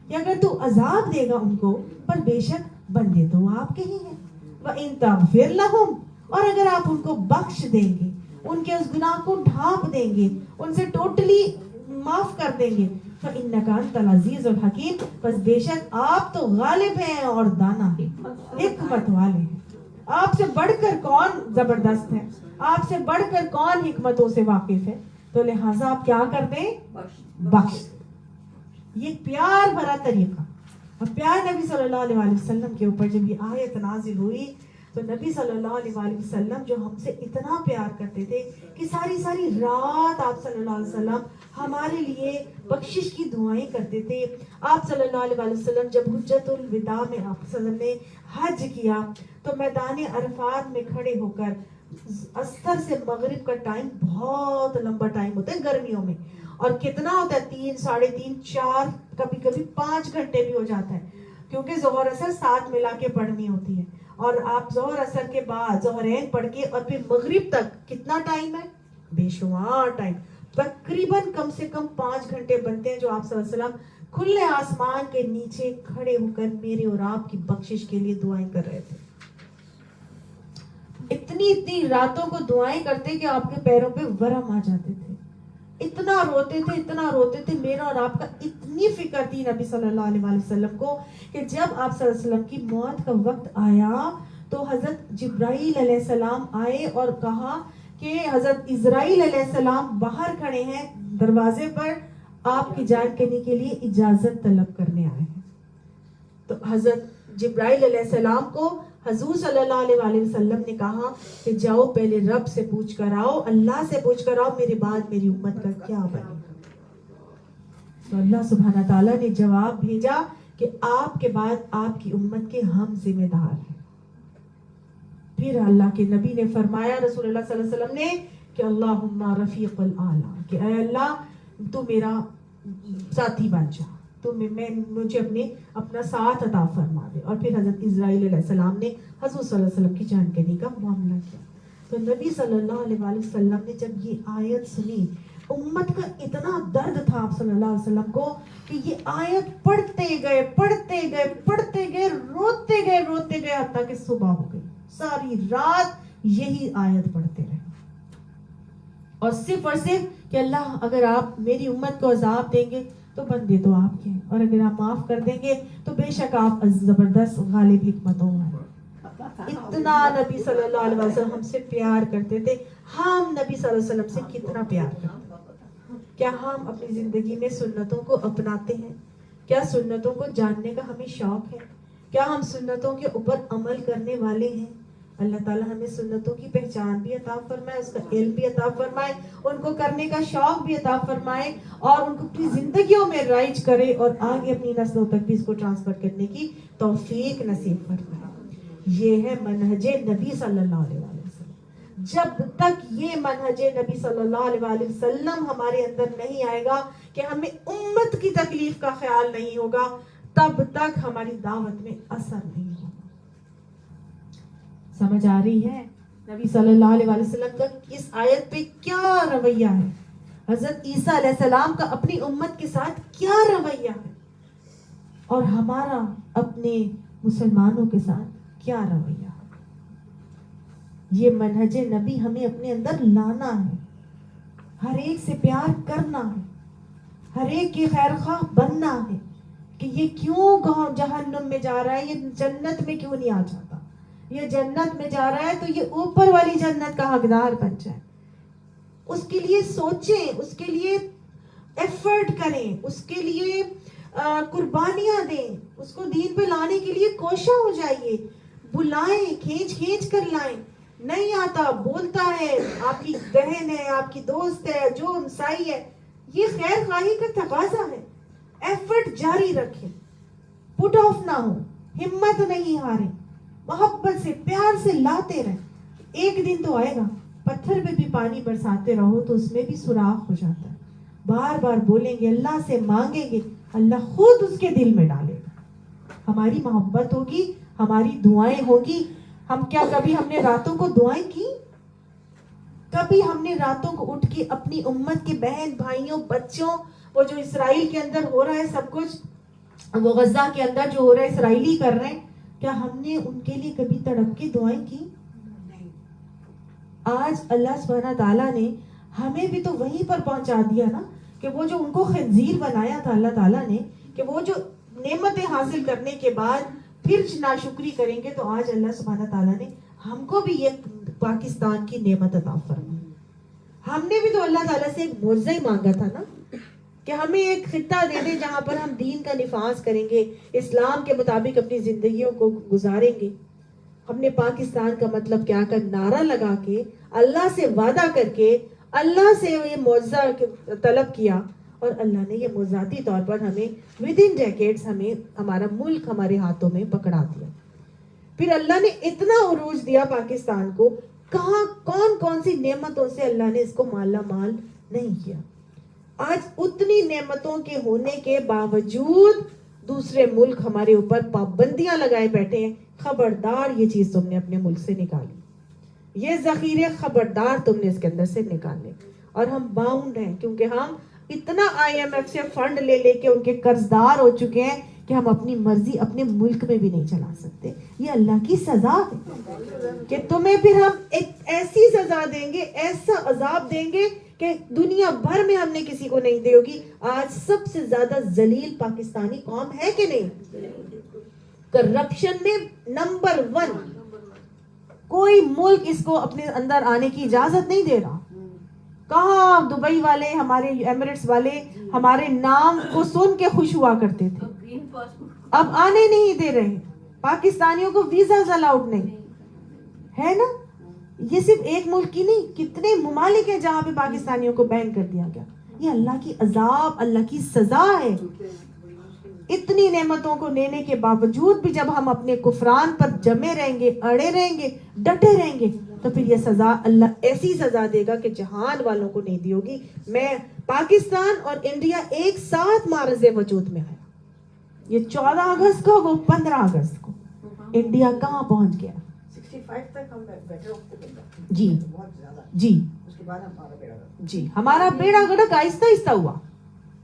کہ اگر تو عذاب دے گا ان کو پر بے شک بندے تو آپ کے ہی ہیں، وإن تغفر لہم، اور اگر آپ ان کو بخش دیں گے، ان کے اس گناہ کو ڈھانپ دیں گے، ان سے ٹوٹلی معاف کر دیں گے، فإنک انت العزیز الحکیم، بس بے شک آپ تو غالب ہیں اور دانا ہیں، حکمت والے ہیں۔ آپ سے بڑھ کر کون زبردست ہے، آپ سے بڑھ کر کون حکمتوں سے واقف ہے، تو لہٰذا آپ کیا کر دیں؟ بخش۔ یہ پیار بھرا طریقہ، اور پیار نبی صلی اللہ علیہ وسلم کے اوپر جب یہ آیت نازل ہوئی تو نبی صلی اللہ علیہ وسلم جو ہم سے اتنا پیار کرتے تھے کہ ساری رات آپ صلی اللہ علیہ وسلم ہمارے لیے بخشش کی دعائیں کرتے تھے۔ آپ صلی اللہ علیہ وسلم جب حجت الوداع میں آپ صلی اللہ علیہ وسلم نے حج کیا تو میدان عرفات میں کھڑے ہو کر، عصر سے مغرب کا ٹائم بہت لمبا ٹائم ہوتا ہے گرمیوں میں، اور کتنا ہوتا ہے 3 ساڑھے 3 4 کبھی 5 گھنٹے بھی ہو جاتا ہے، کیونکہ ظہر اثر ساتھ ملا کے پڑھنی ہوتی ہے، اور آپ ظہر اثر کے بعد ظہرین پڑھ کے اور پھر مغرب تک کتنا ٹائم ہے؟ بے شمار ٹائم، تقریباً کم سے کم 5 گھنٹے بنتے ہیں جو آپ صلی اللہ علیہ وسلم کھلے آسمان کے نیچے کھڑے ہو کر میرے اور آپ کی بخشش کے لیے دعائیں کر رہے تھے۔ اتنی راتوں کو دعائیں کرتے کہ آپ کے پیروں پہ ورم آ جاتے تھے. اتنا روتے تھے. میرا اور آپ کا اتنی فکر تھی نبی صلی اللہ علیہ وسلم کو کہ جب آپ صلی اللہ علیہ وسلم کی موت کا وقت آیا تو حضرت جبرائیل علیہ السلام آئے اور کہا کہ حضرت اسرائیل علیہ السلام باہر کھڑے ہیں دروازے پر, آپ کی جان لینے کے لیے اجازت طلب کرنے آئے ہیں. تو حضرت جبرائیل علیہ السلام کو حضور صلی اللہ علیہ وسلم نے کہا کہ جاؤ پہلے رب سے پوچھ کر آؤ, اللہ سے پوچھ کر آؤ میرے بعد میری امت کا کیا بنے گا. تو اللہ سبحانہ تعالیٰ نے جواب بھیجا کہ آپ کے بعد آپ کی امت کے ہم ذمہ دار ہیں. پھر اللہ کے نبی نے فرمایا, رسول اللہ صلی اللہ علیہ وسلم نے, کہ اللہم رفیق الاعلیٰ, کہ اے اللہ تو میرا ساتھی بن جا, تو مجھے اپنا ساتھ عطا فرما دے. اور پھر حضرت اسرائیل علیہ السلام نے حضور صلی اللہ علیہ وسلم کی جان کنی کا معاملہ کیا. تو نبی صلی اللہ علیہ وسلم نے جب یہ آیت سنی, امت کا اتنا درد تھا آپ صلی اللہ علیہ وسلم کو کہ یہ آیت پڑھتے گئے, روتے گئے حتیٰ کہ صبح ہو گئی. ساری رات یہی آیت پڑھتے رہے, اور صرف کہ اللہ اگر آپ میری امت کو عذاب دیں گے تو بندے تو آپ کے ہیں, اور اگر آپ معاف کر دیں گے تو بے شک آپ زبردست غالب حکمتوں ہیں. اتنا نبی صلی اللہ علیہ وسلم ہم سے پیار کرتے تھے. ہم نبی صلی اللہ علیہ وسلم سے کتنا پیار کرتے ہیں؟ کیا ہم اپنی زندگی میں سنتوں کو اپناتے ہیں؟ کیا سنتوں کو جاننے کا ہمیں شوق ہے؟ کیا ہم سنتوں کے اوپر عمل کرنے والے ہیں؟ اللہ تعالیٰ ہمیں سنتوں کی پہچان بھی عطا فرمائے, اس کا علم بھی عطا فرمائے, ان کو کرنے کا شوق بھی عطا فرمائے, اور ان کو اپنی زندگیوں میں رائج کرے, اور آگے اپنی نسلوں تک بھی اس کو ٹرانسفر کرنے کی توفیق نصیب فرمائے. یہ ہے منہج نبی صلی اللہ علیہ وسلم. جب تک یہ منہج نبی صلی اللہ علیہ وسلم ہمارے اندر نہیں آئے گا کہ ہمیں امت کی تکلیف کا خیال نہیں ہوگا, تب تک ہماری دعوت میں اثر نہیں ہوگا. سمجھ آ رہی ہے نبی صلی اللہ علیہ وسلم کا اس آیت پہ کیا رویہ ہے, حضرت عیسیٰ علیہ السلام کا اپنی امت کے ساتھ کیا رویہ ہے, اور ہمارا اپنے مسلمانوں کے ساتھ کیا رویہ ہے. یہ منہج نبی ہمیں اپنے اندر لانا ہے, ہر ایک سے پیار کرنا ہے, ہر ایک کی خیر خواہ بننا ہے کہ یہ کیوں جہنم میں جا رہا ہے, یہ جنت میں کیوں نہیں آ جاتا, یہ جنت میں جا رہا ہے تو یہ اوپر والی جنت کا حقدار بن جائے. اس کے لیے سوچیں, اس کے لیے ایفرٹ کریں, اس کے لیے قربانیاں دیں, اس کو دین پہ لانے کے لیے کوشاں ہو جائیے, بلائیں, کھینچ کر لائیں. نہیں آتا, بولتا ہے, آپ کی بہن ہے, آپ کی دوست ہے, جو ہمسائی ہے, یہ خیر خواہی کا تقاضا ہے. ایفرٹ جاری رکھیں, پٹ آف نہ ہو, ہمت نہیں ہاریں, محبت سے پیار سے لاتے رہیں. ایک دن تو آئے گا, پتھر پہ بھی پانی برساتے رہو تو اس میں بھی سوراخ ہو جاتا ہے. بار بار بولیں گے, اللہ سے مانگیں گے, اللہ خود اس کے دل میں ڈالے گا. ہماری محبت ہوگی, ہماری دعائیں ہوگی. کبھی ہم نے راتوں کو دعائیں کی؟ کبھی ہم نے راتوں کو اٹھ کے اپنی امت کے بہن بھائیوں بچوں, وہ جو اسرائیل کے اندر ہو رہا ہے سب کچھ, وہ غزہ کے اندر جو ہو رہا ہے اسرائیلی کر رہے ہیں, کیا ہم نے ان کے لیے کبھی تڑپ کے دعائیں کی؟ آج اللہ سبحانہ تعالیٰ نے ہمیں بھی تو وہیں پر پہنچا دیا نا, کہ وہ جو ان کو خنزیر بنایا تھا اللہ تعالیٰ نے, کہ وہ جو نعمتیں حاصل کرنے کے بعد پھر ناشکری کریں گے, تو آج اللہ سبحانہ تعالیٰ نے ہم کو بھی یہ پاکستان کی نعمت عطا فرمائی. ہم نے بھی تو اللہ تعالیٰ سے ایک معجزہ ہی مانگا تھا نا, کہ ہمیں ایک خطہ دے دے جہاں پر ہم دین کا نفاذ کریں گے, اسلام کے مطابق اپنی زندگیوں کو گزاریں گے. ہم نے پاکستان کا مطلب کیا کا نعرہ لگا کے, اللہ سے وعدہ کر کے, اللہ سے یہ معجزہ طلب کیا, اور اللہ نے یہ معجزاتی طور پر ہمیں ود ان ڈیکیڈز ہمیں ہمارا ملک ہمارے ہاتھوں میں پکڑا دیا. پھر اللہ نے اتنا عروج دیا پاکستان کو, کہاں کون سی نعمتوں سے اللہ نے اس کو مالا مال نہیں کیا. آج اتنی نعمتوں کے ہونے کے باوجود دوسرے ملک ہمارے اوپر پابندیاں لگائے بیٹھے ہیں. خبردار یہ چیز تم نے اپنے ملک سے نکالی, یہ ذخیرے خبردار تم نے اس کے اندر سے نکالے. اور ہم باؤنڈ ہیں, کیونکہ ہم اتنا IMF سے فنڈ لے کے ان کے قرضدار ہو چکے ہیں کہ ہم اپنی مرضی اپنے ملک میں بھی نہیں چلا سکتے. یہ اللہ کی سزا ہے کہ تمہیں پھر ہم ایک ایسی سزا دیں گے, ایسا عذاب دیں گے کہ دنیا بھر میں ہم نے کسی کو نہیں دی ہوگی. آج سب سے زیادہ ذلیل پاکستانی قوم ہے کہ نہیں؟ کرپشن میں نمبر 1. کوئی ملک اس کو اپنے اندر آنے کی اجازت نہیں دے رہا. کہاں دبئی والے, ہمارے ایمریٹس والے ہمارے نام کو سن کے خوش ہوا کرتے تھے, اب آنے نہیں دے رہے. پاکستانیوں کو ویزاز الاؤڈ نہیں ہے نا. یہ صرف ایک ملک کی نہیں, کتنے ممالک ہیں جہاں پہ پاکستانیوں کو بین کر دیا گیا. یہ اللہ کی عذاب, اللہ کی سزا ہے. اتنی نعمتوں کو لینے کے باوجود بھی جب ہم اپنے کفران پر جمے رہیں گے, اڑے رہیں گے, ڈٹے رہیں گے, تو پھر یہ سزا اللہ ایسی سزا دے گا کہ جہان والوں کو نہیں دی ہوگی. میں پاکستان اور انڈیا ایک ساتھ معرض وجود میں آیا. یہ 14 اگست کو, وہ 15 اگست کو. انڈیا کہاں پہنچ گیا؟ 65 تک ہم بیٹھے ہوتے تھے. جی بہت زیادہ. جی اس کے بعد ہمارا بیڑا گرک. جی ہمارا بیڑا گرک آہستہ آہستہ ہوا.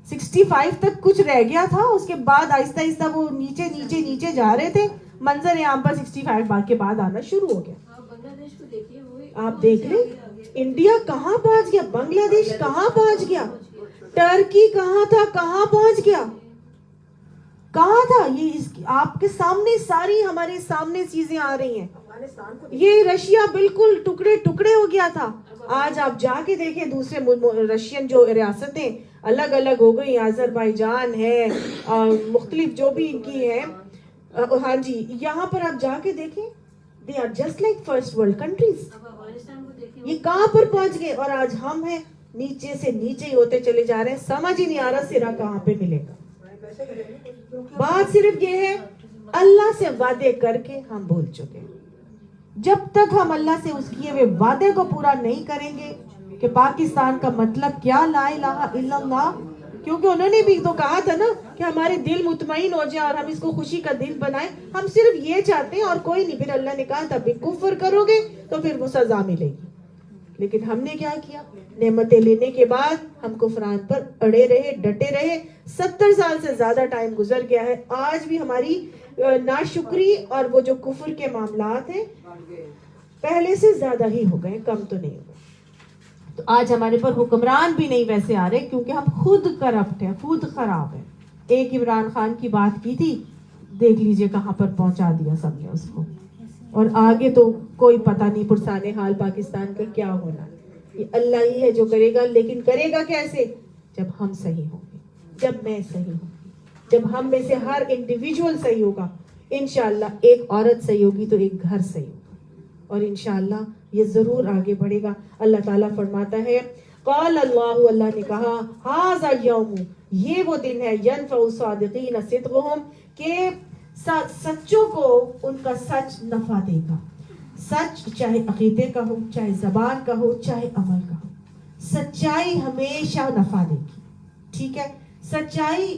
65 تک کچھ رہ گیا تھا, اس کے بعد آہستہ آہستہ وہ نیچے نیچے نیچے جا رہے تھے. منظر عام پر 65 کے بعد آنا شروع ہو گیا. آپ دیکھ لیں انڈیا کہاں پہنچ گیا, بنگلہ دیش کہاں پہنچ گیا, ٹرکی کہاں تھا, کہاں پہنچ گیا, کہاں تھا. یہ آپ کے سامنے ساری ہمارے سامنے چیزیں آ رہی ہیں. یہ رشیا بالکل ٹکڑے ٹکڑے ہو گیا تھا. آج آپ جا کے دیکھیں دوسرے رشین جو ریاستیں الگ الگ ہو گئی, آذربائیجان ہے, مختلف جو بھی ان کی ہیں, ہاں جی, یہاں پر آپ جا کے دیکھیں, they are just like first world countries. یہ کہاں پر پہنچ گئے, اور آج ہم ہیں نیچے سے نیچے ہی ہوتے چلے جا رہے ہیں. سمجھ ہی نہیں آ رہا سرا کہاں پہ ملے گا. بات صرف یہ ہے, اللہ سے وعدے کر کے ہم بھول چکے. جب تک ہم اللہ سے اس کیے ہوئے وعدے کو پورا نہیں کریں گے کہ پاکستان کا مطلب کیا, لا الہ الا اللہ, کیونکہ انہوں نے بھی تو کہا تھا نا کہ ہمارے دل مطمئن ہو جائے اور ہم اس کو خوشی کا دل بنائیں. ہم صرف یہ چاہتے ہیں اور کوئی نہیں. پھر اللہ نے کہا تھا بھی کفر کرو گے تو پھر وہ سزا ملے گی. لیکن ہم نے کیا کیا, نعمتیں لینے کے بعد ہم کفران پر اڑے رہے, ڈٹے رہے. 70 سال سے زیادہ ٹائم گزر گیا ہے, آج بھی ہماری ناشکری اور وہ جو کفر کے معاملات ہیں پہلے سے زیادہ ہی ہو گئے, کم تو نہیں ہو گئے. تو آج ہمارے پر حکمران بھی نہیں ویسے آ رہے کیونکہ ہم خود کرپٹ ہیں, خود خراب ہیں. ایک عمران خان کی بات کی تھی, دیکھ لیجئے کہاں پر پہنچا دیا سب نے اس کو. اور آگے تو کوئی پتہ نہیں پرسانے حال پاکستان کا کیا ہونا. یہ اللہ ہی ہے جو کرے گا, لیکن کرے گا کیسے؟ جب ہم صحیح ہوں گے, جب میں صحیح ہوں گی, جب ہم میں سے ہر انڈیویجول صحیح ہوگا. انشاءاللہ ایک عورت صحیح ہوگی تو ایک گھر صحیح ہوگا, اور انشاءاللہ یہ ضرور آگے بڑھے گا. اللہ تعالیٰ فرماتا ہے, قال اللہ, اللہ نے کہا, ھذا یوم, یہ وہ دن ہے, ینفع الصادقین صدقہم, کہ سچوں کو ان کا سچ نفع دے گا. سچ چاہے عقیدے کا ہو, چاہے زبان کا ہو, چاہے عمل کا ہو, سچائی ہمیشہ نفع دے گی. ٹھیک ہے, سچائی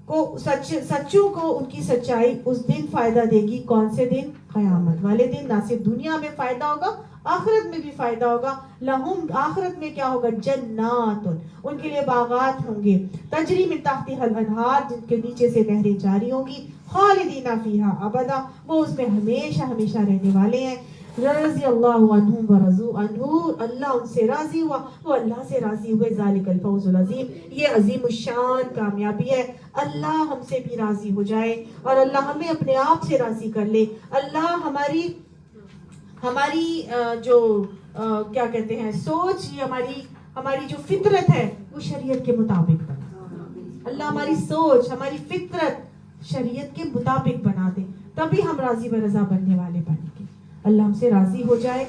کو سچوں کو ان کی سچائی اس دن فائدہ دے گی. کون سے دن؟ قیامت والے دن. نہ صرف دنیا میں فائدہ ہوگا, آخرت میں بھی فائدہ ہوگا. لہم, آخرت میں کیا ہوگا؟ جنات, ان کے لیے باغات ہوں گے, تجری من تحتها الانہار, جن کے نیچے سے نہریں جاری ہوں گی, خالدین فیہا ابدا, وہ اس میں ہمیشہ ہمیشہ رہنے والے ہیں. رضی اللہ عنہم ورضوا عنہ, اللہ ان سے راضی ہوا, وہ اللہ سے راضی ہوئے. ذالک الفوز العظیم, یہ عظیم الشان کامیابی ہے. اللہ ہم سے بھی راضی ہو جائے اور اللہ ہمیں اپنے آپ سے راضی کر لے. اللہ ہماری جو کیا کہتے ہیں سوچ, یہ ہماری جو فطرت ہے وہ شریعت کے مطابق بنا. اللہ ہماری سوچ, ہماری فطرت شریعت کے مطابق بنا دے, تبھی ہم راضی برضا بننے والے بنیں گے. اللہ ہم سے راضی ہو جائے,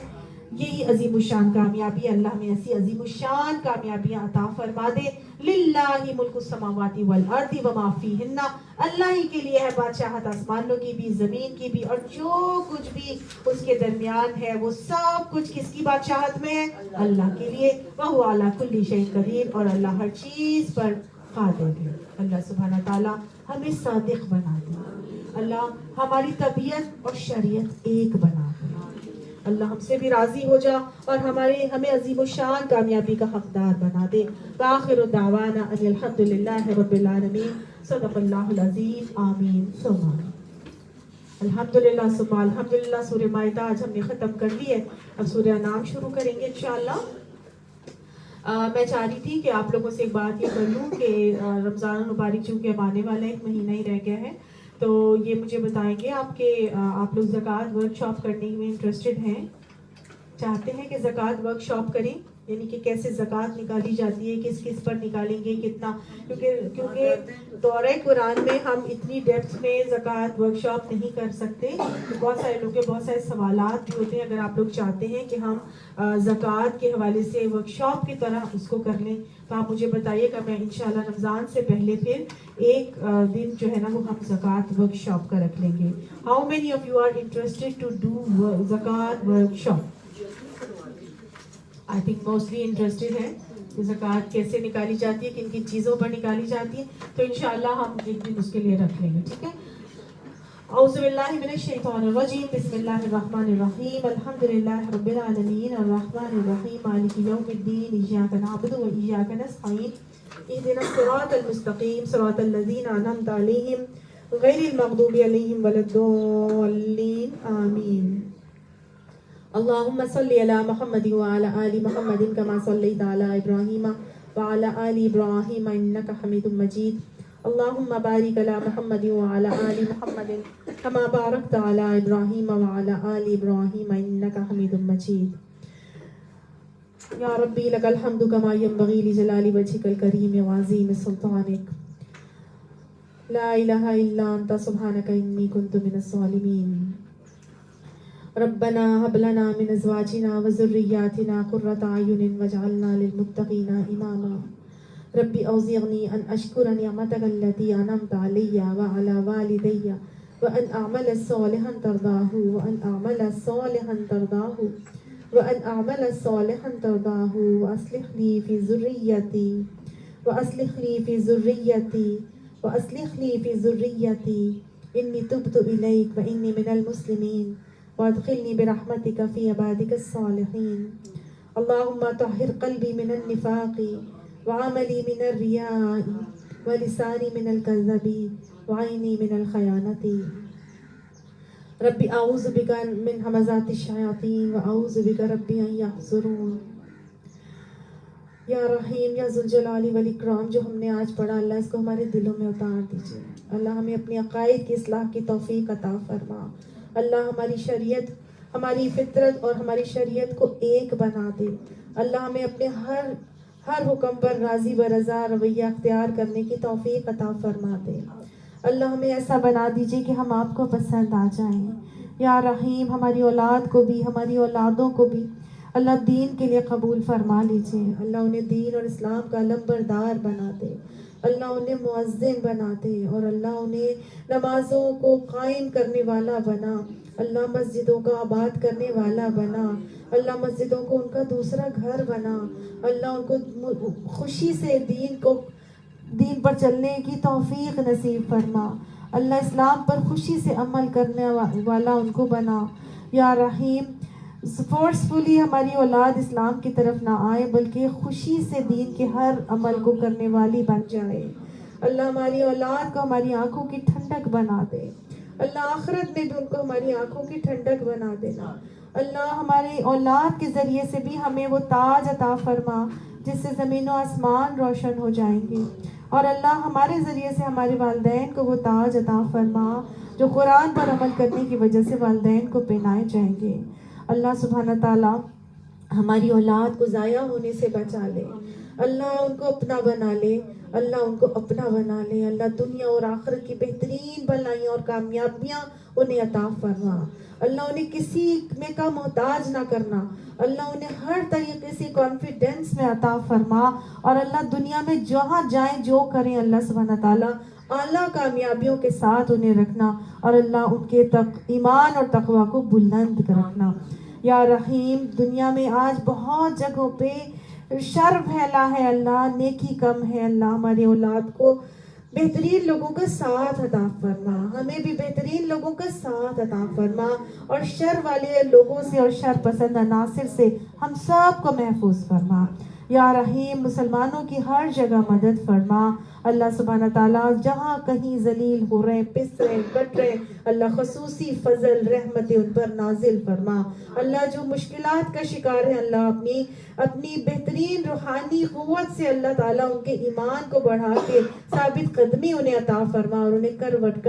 یہی عظیم الشان کامیابی. اللہ میں ایسی عظیم الشان کامیابیاں عطا فرما دے. للہ ملک السماوات والارض وما فیہن, اللہ ہی کے لیے ہے بادشاہت آسمانوں کی بھی, زمین کی بھی, اور جو کچھ بھی اس کے درمیان ہے, وہ سب کچھ کس کی بادشاہت میں ہے؟ اللہ کے لیے. وہو علی کل شیء قدیر, اور اللہ ہر چیز پر قادر ہے. اللہ سبحانہ تعالیٰ ہمیں صادق بنا دے. اللہ ہماری طبیعت اور شریعت ایک بنا دے. اللہ ہم سے بھی راضی ہو جا اور ہمیں عظیم الشان کامیابی کا حقدار بنا دے. وآخر دعوانا ان الحمد للہ رب العالمین. صدق اللہ العظیم. آمین ثم آمین. الحمدللہ ثم الحمدللہ. سورہ مائدہ آج ہم نے ختم کر لی ہے. اب سورہ انعام شروع کریں گے انشاءاللہ. میں چاہ رہی تھی کہ آپ لوگوں سے ایک بات یہ کر لوں کہ رمضان المبارک چونکہ اب آنے والا ہے، ایک مہینہ ہی رہ گیا ہے، تو یہ مجھے بتائیں گے آپ لوگ زکوٰۃ ورک شاپ کرنے میں انٹرسٹڈ ہیں، چاہتے ہیں کہ زکوٰۃ ورک شاپ کریں؟ یعنی کہ کیسے زکوٰۃ نکالی جاتی ہے، کس کس پر نکالیں گے، کتنا، کیونکہ دورہ قرآن میں ہم اتنی ڈیپتھ میں زکوٰۃ ورک شاپ نہیں کر سکتے. بہت سارے لوگ کے بہت سارے سوالات بھی ہوتے ہیں. اگر آپ لوگ چاہتے ہیں کہ ہم زکوٰۃ کے حوالے سے ورک شاپ کی طرح اس کو کر لیں تو آپ مجھے بتائیے گا. میں انشاءاللہ رمضان سے پہلے پھر ایک دن جو ہے نا وہ ہم زکوٰۃ ورک شاپ کا رکھ لیں گے. How many of you are interested to do zakat workshop? I think mostly interested ہے کہ زکوٰۃ کیسے نکالی جاتی ہے، کن کن چیزوں پر نکالی جاتی ہے. تو انشاءاللہ ہم ایک دن اس کے لیے رکھ لیں گے. ٹھیک ہے. اعوذ باللہ من الشیطان الرجیم. بسم اللہ الرحمن الرحیم. الحمدللہ رب العالمین الرحمن الرحیم مالک یوم الدین. ایاک نعبد و ایاک نستعین. اہدنا الصراط المستقیم صراط الذین انعمت علیہم غیر المغضوب علیہم ولا الضالین. آمین. اللهم صل على محمد وعلى آل محمد كما صليت على إبراهيم وعلى آل إبراهيم إنك حميد مجيد. اللهم بارك على محمد وعلى آل محمد كما باركت على إبراهيم وعلى آل إبراهيم إنك حميد مجيد. يا ربي لك الحمد كما ينبغي لجلال وجهك الكريم وعظيم سلطانك. لا إله إلا أنت سبحانك إني كنت من الظالمين. ربنا هب لنا من ازواجنا وذرياتنا قرة اعين واجعلنا للمتقين اماما. ربي اوزعني ان اشكر نعمتك التي انعمت علي وعلى والدي وان اعمل صالحا ترضاه وان اعمل صالحا ترضاه وان اعمل صالحا ترضاه واصلح لي في ذريتي واصلح لي في ذريتي واصلح لي في ذريتي اني تبت اليك واني من المسلمين وادخلني برحمتك في عبادك الصالحين. اللهم طهر قلبي من النفاق وعملي من الرياء ولساني من الكذب وعيني من الخيانة. ربي أعوذ بك من همزات الشياطين وأعوذ بك ربي أن يحضرون. یا رحیم یا ذوالجلال والاکرام، جو ہم نے آج پڑھا اللہ اس کو ہمارے دلوں میں اتار دیجیے. اللہ ہمیں اپنی عقائد کی اصلاح کی توفیق عطا فرما. اللہ ہماری شریعت، ہماری فطرت اور ہماری شریعت کو ایک بنا دے. اللہ ہمیں اپنے ہر حکم پر راضی برضا رویہ اختیار کرنے کی توفیق عطا فرما دے. اللہ ہمیں ایسا بنا دیجیے کہ ہم آپ کو پسند آ جائیں. یا رحیم ہماری اولاد کو بھی، ہماری اولادوں کو بھی اللہ دین کے لیے قبول فرما لیجیے. اللہ انہیں دین اور اسلام کا علمبردار بنا دے. اللہ انہیں مؤذن بنا دے اور اللہ انہیں نمازوں کو قائم کرنے والا بنا. اللہ مسجدوں کا آباد کرنے والا بنا. اللہ مسجدوں کو ان کا دوسرا گھر بنا. اللہ ان کو خوشی سے دین پر چلنے کی توفیق نصیب فرما. اللہ اسلام پر خوشی سے عمل کرنے والا ان کو بنا. یا رحیم فورسفلی ہماری اولاد اسلام کی طرف نہ آئے بلکہ خوشی سے دین کے ہر عمل کو کرنے والی بن جائے. اللہ ہماری اولاد کو ہماری آنکھوں کی ٹھنڈک بنا دے. اللہ آخرت میں بھی ان کو ہماری آنکھوں کی ٹھنڈک بنا دینا. اللہ ہماری اولاد کے ذریعے سے بھی ہمیں وہ تاج عطا فرما جس سے زمین و آسمان روشن ہو جائیں گے. اور اللہ ہمارے ذریعے سے ہمارے والدین کو وہ تاج عطا فرما جو قرآن پر عمل کرنے کی وجہ سے والدین کو پہنائے جائیں گے. اللہ سبحانہ تعالیٰ ہماری اولاد کو ضائع ہونے سے بچا لے. اللہ ان کو اپنا بنا لے. اللہ ان کو اپنا بنا لے. اللہ دنیا اور آخرت کی بہترین بھلائیاں اور کامیابیاں انہیں عطا فرما. اللہ انہیں کسی میں کا محتاج نہ کرنا. اللہ انہیں ہر طریقے سے کانفیڈنس میں عطا فرما. اور اللہ دنیا میں جہاں جائیں جو کریں اللہ سبحانہ تعالیٰ اعلیٰ کامیابیوں کے ساتھ انہیں رکھنا. اور اللہ ان کے ایمان اور تقوی کو بلند رکھنا. یا رحیم دنیا میں آج بہت جگہوں پہ شر پھیلا ہے. اللہ نیکی کم ہے. اللہ ہماری اولاد کو بہترین لوگوں کا ساتھ عطا فرما. ہمیں بھی بہترین لوگوں کا ساتھ عطا فرما. اور شر والے لوگوں سے اور شر پسند عناصر سے ہم سب کو محفوظ فرما. یا رحیم مسلمانوں کی ہر جگہ مدد فرما. اللہ سبحانہ تعالیٰ جہاں کہیں ذلیل ہو رہے پس رہے کٹ رہے اللہ خصوصی فضل رحمت ان پر نازل فرما. اللہ جو مشکلات کا شکار ہے اللہ اپنی بہترین روحانی قوت سے اللہ تعالیٰ ان کے ایمان کو بڑھا کے ثابت قدمی انہیں عطا فرما اور انہیں کروٹ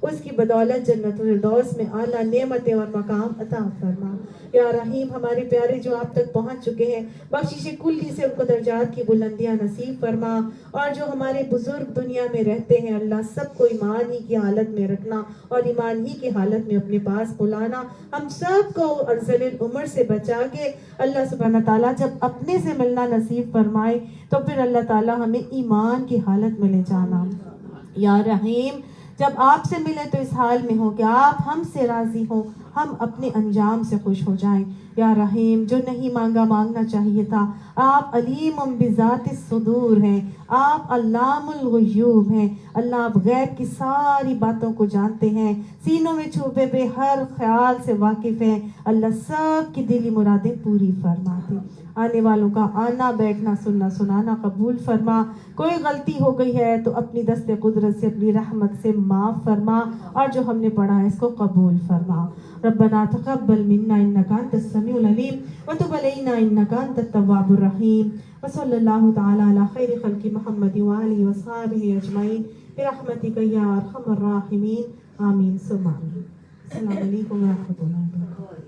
اس کی بدولت جنت الفردوس میں اعلیٰ نعمتیں اور مقام عطا فرما. یا رحیم ہمارے پیارے جو آپ تک پہنچ چکے ہیں بخشش کلی سے ان کو درجات کی بلندیاں نصیب فرما. اور جو ہمارے بزرگ دنیا میں رہتے ہیں اللہ سب کو ایمان ہی کی حالت میں رکھنا اور ایمان ہی کی حالت میں اپنے پاس بلانا. ہم سب کو ارذل العمر سے بچا کے اللہ سبحانہ تعالیٰ جب اپنے سے ملنا نصیب فرمائے تو پھر اللہ تعالیٰ ہمیں ایمان کی حالت میں لے جانا. یا رحیم جب آپ سے ملے تو اس حال میں ہو کہ آپ ہم سے راضی ہوں ہم اپنے انجام سے خوش ہو جائیں. یا رحیم جو نہیں مانگا مانگنا چاہیے تھا آپ علیم بذات الصدور ہیں آپ علام الغیوب ہیں اللہ آپ غیب کی ساری باتوں کو جانتے ہیں سینوں میں چھپے ہوئے ہر خیال سے واقف ہیں اللہ سب کی دلی مرادیں پوری فرما دے. آنے والوں کا آنا بیٹھنا سننا سنانا قبول فرما. کوئی غلطی ہو گئی ہے تو اپنی دست قدرت سے اپنی رحمت سے معاف فرما اور جو ہم نے پڑھا ہے اس کو قبول فرما. ربنا تقبل منا انك انت السميع العليم وتب علينا انك انت التواب الرحيم وصلى الله تعالى على خير خلق محمد وآله وصحبه اجمعين برحمتك يا ارحم الراحمين آمين ثم آمين. السلام علیکم ورحمۃ اللہ وبرکاتہ.